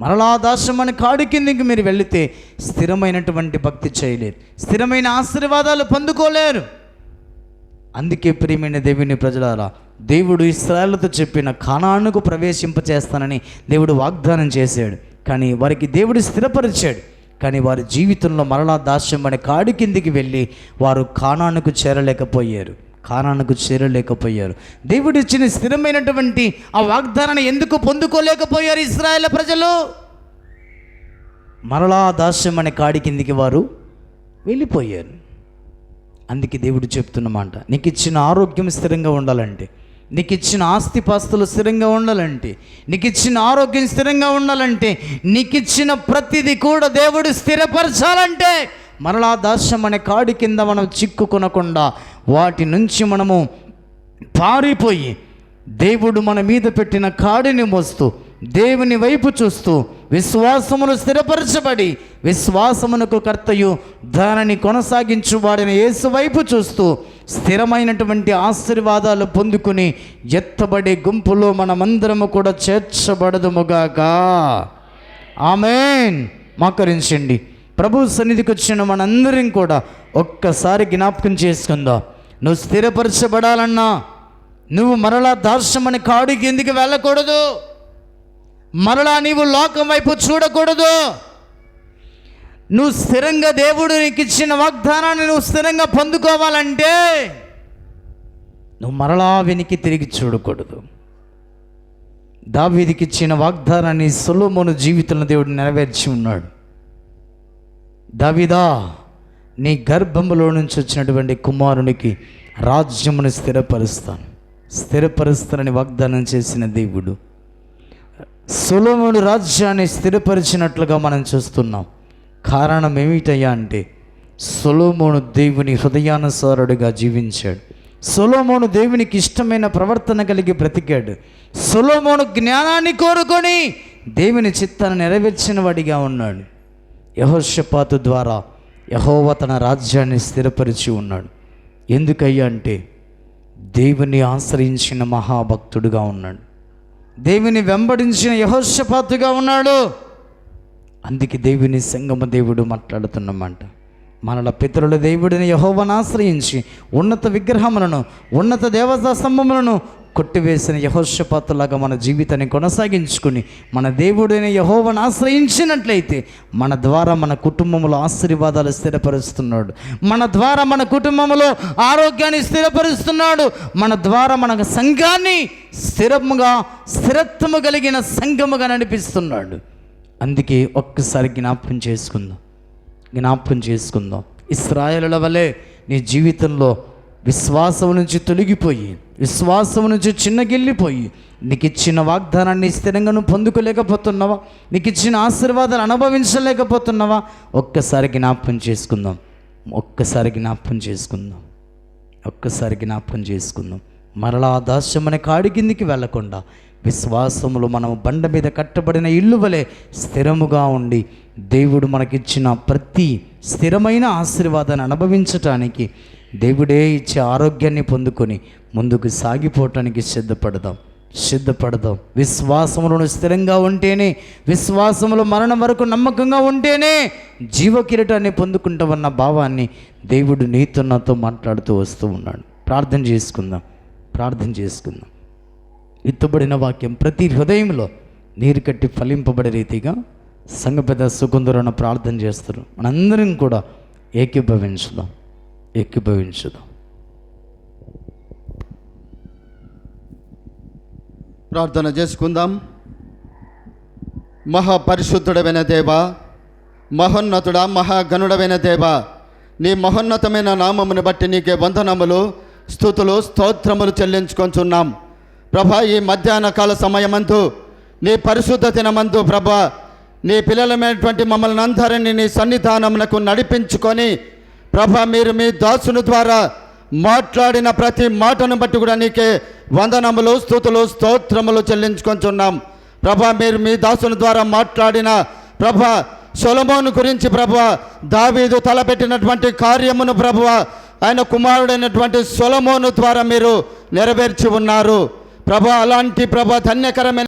మరలా దాస్యమను కాడి కిందికి మీరు వెళితే స్థిరమైనటువంటి భక్తి చేయలేరు, స్థిరమైన ఆశీర్వాదాలు పొందుకోలేరు. అందుకే ప్రియమైన దేవుని ప్రజలారా, దేవుడు ఇశ్రాయేలుతో చెప్పిన కానానుకు ప్రవేశింపచేస్తానని దేవుడు వాగ్దానం చేశాడు. కానీ వారికి దేవుడు స్థిరపరిచాడు. కానీ వారి జీవితంలో మరలా దాస్యం అనే కాడి కిందికి వెళ్ళి వారు కానానుకు చేరలేకపోయారు. దేవుడు ఇచ్చిన స్థిరమైనటువంటి ఆ వాగ్దానాన్ని ఎందుకు పొందుకోలేకపోయారు ఇశ్రాయేలు ప్రజలు? మరలా దాస్యం అనే కాడి కిందికి వారు వెళ్ళిపోయారు. అందుకే దేవుడు చెప్తున్నమాట, నీకు ఇచ్చిన ఆరోగ్యం స్థిరంగా ఉండాలంటే, నీకు ఇచ్చిన ఆస్తిపాస్తులు స్థిరంగా ఉండాలంటే, నీకు ఇచ్చిన ఆరోగ్యం స్థిరంగా ఉండాలంటే, నీకు ఇచ్చిన ప్రతిదీ కూడా దేవుడు స్థిరపరచాలంటే మరలా దాస్యం అనే కాడి కింద మనం చిక్కుకొనకుండా వాటి నుంచి మనము పారిపోయి దేవుడు మన మీద పెట్టిన కాడిని మోస్తూ దేవుని వైపు చూస్తూ విశ్వాసమును స్థిరపరచబడి విశ్వాసమునకు కర్తయు దానిని కొనసాగించువాడిన యేసు వైపు చూస్తూ స్థిరమైనటువంటి ఆశీర్వాదాలు పొందుకుని ఎత్తబడే గుంపులో మనమందరము కూడా చేర్చబడదుముగాక. ఆమేన్. మోకరించండి. ప్రభు సన్నిధికి వచ్చిన మనందరం కూడా ఒక్కసారి జ్ఞాపకం చేసుకుందాం. నువ్వు స్థిరపరచబడాలన్నా నువ్వు మరలా దాస్యమని కాడికి ఎందుకు వెళ్ళకూడదు, మరలా నీవు లోకం వైపు చూడకూడదు. నువ్వు స్థిరంగా దేవుడు నీకు ఇచ్చిన వాగ్దానాన్ని నువ్వు స్థిరంగా పొందుకోవాలంటే నువ్వు మరలా వెనక్కి తిరిగి చూడకూడదు. దావీదుకి ఇచ్చిన వాగ్దానాన్ని సొలొమోను జీవితంలో దేవుడు నెరవేర్చి ఉన్నాడు. దావీదా, నీ గర్భములో నుంచి వచ్చినటువంటి కుమారునికి రాజ్యమును స్థిరపరుస్తానని వాగ్దానం చేసిన దేవుడు సొలొమోను రాజ్యాన్ని స్థిరపరిచినట్లుగా మనం చూస్తున్నాం. కారణం ఏమిటయ్యా అంటే సొలొమోను దేవుని హృదయానుసారుడిగా జీవించాడు. సొలొమోను దేవునికి ఇష్టమైన ప్రవర్తన కలిగి బ్రతికాడు. సొలొమోను జ్ఞానాన్ని కోరుకొని దేవుని చిత్తాన్ని నెరవేర్చిన వాడిగా ఉన్నాడు. యెహోషాపాతు ద్వారా యెహోవా తన రాజ్యాన్ని స్థిరపరిచి ఉన్నాడు. ఎందుకయ్యా అంటే దేవుని ఆశ్రయించిన మహాభక్తుడుగా ఉన్నాడు. దేవుని వెంబడించిన యెహోషాపాతుగా ఉన్నాడు. అందుకే దేవుని సంగమ దేవుడు మాట్లాడుతున్నమాట. మనల పితరుల దేవుడిని యెహోవాను ఆశ్రయించి ఉన్నత విగ్రహములను, ఉన్నత దేవతా స్తంభములను కొట్టివేసిన యెహోషాపాతులాగా మన జీవితాన్ని కొనసాగించుకుని మన దేవుడైన యెహోవాను ఆశ్రయించినట్లయితే మన ద్వారా మన కుటుంబంలో ఆశీర్వాదాలు స్థిరపరుస్తున్నాడు. మన ద్వారా మన కుటుంబంలో ఆరోగ్యాన్ని స్థిరపరుస్తున్నాడు. మన ద్వారా మన సంఘాన్ని స్థిరత్వము కలిగిన సంఘముగా నడిపిస్తున్నాడు. అందుకే ఒక్కసారి జ్ఞాపకం చేసుకుందాం. ఇశ్రాయేలుల వలె నీ జీవితంలో విశ్వాసం నుంచి తొలగిపోయి, విశ్వాసం నుంచి చిన్నగిల్లిపోయి, నీకు ఇచ్చిన వాగ్దానాన్ని స్థిరంగా నువ్వు పొందుకోలేకపోతున్నావా? నీకు ఇచ్చిన ఆశీర్వాదాలు అనుభవించలేకపోతున్నావా? ఒక్కసారి జ్ఞాపకం చేసుకుందాం. మరలా దాస్యమనే కాడి కిందికి వెళ్ళకుండా విశ్వాసములో మనం బండ మీద కట్టబడిన ఇల్లు వలె స్థిరముగా ఉండి దేవుడు మనకిచ్చిన ప్రతి స్థిరమైన ఆశీర్వాదాన్ని అనుభవించటానికి, దేవుడే ఇచ్చే ఆరోగ్యాన్ని పొందుకొని ముందుకు సాగిపోవటానికి సిద్ధపడదాం. విశ్వాసములను స్థిరంగా ఉంటేనే, విశ్వాసములో మరణం వరకు నమ్మకంగా ఉంటేనే జీవ కిరీటాన్ని పొందుకుంటామన్న భావాన్ని దేవుడు నీతో నాతో మాట్లాడుతూ వస్తూ ఉన్నాడు. ప్రార్థన చేసుకుందాం. విత్తబడిన వాక్యం ప్రతి హృదయంలో నీరు కట్టి ఫలింపబడే రీతిగా సంఘ పెద్ద సుకుందరణ ప్రార్థన చేస్తారు. మనందరం కూడా ఏకీభవించుదాం. ప్రార్థన చేసుకుందాం. మహాపరిశుద్ధుడమైన దేవ, మహోన్నతుడా, మహాగణుడమైన దేవ, నీ మహోన్నతమైన నామమును బట్టి నీకే వందనములు, స్తుతులు, స్తోత్రములు చెల్లించుకొంచున్నాం. ప్రభా, ఈ మధ్యాహ్న కాల సమయమందు నీ పరిశుద్ధ దినమందు ప్రభా, నీ పిల్లలమైనటువంటి మమ్మల్ని అందరినీ నీ సన్నిధానమునకు నడిపించుకొని ప్రభా, మీరు మీ దాసుని ద్వారా మాట్లాడిన ప్రతి మాటను బట్టి కూడా నీకే వందనములు, స్తుతులు, స్తోత్రములు చెల్లించుకొంచున్నాం. ప్రభా, మీరు మీ దాసుని ద్వారా మాట్లాడిన ప్రభా సొలొమోను గురించి ప్రభా, దావీదు తలపెట్టినటువంటి కార్యమును ప్రభా ఆయన కుమారుడైనటువంటి సొలొమోను ద్వారా మీరు నెరవేర్చి ఉన్నారు ప్రభా. అలాంటి ప్రభా ధన్యకరమైన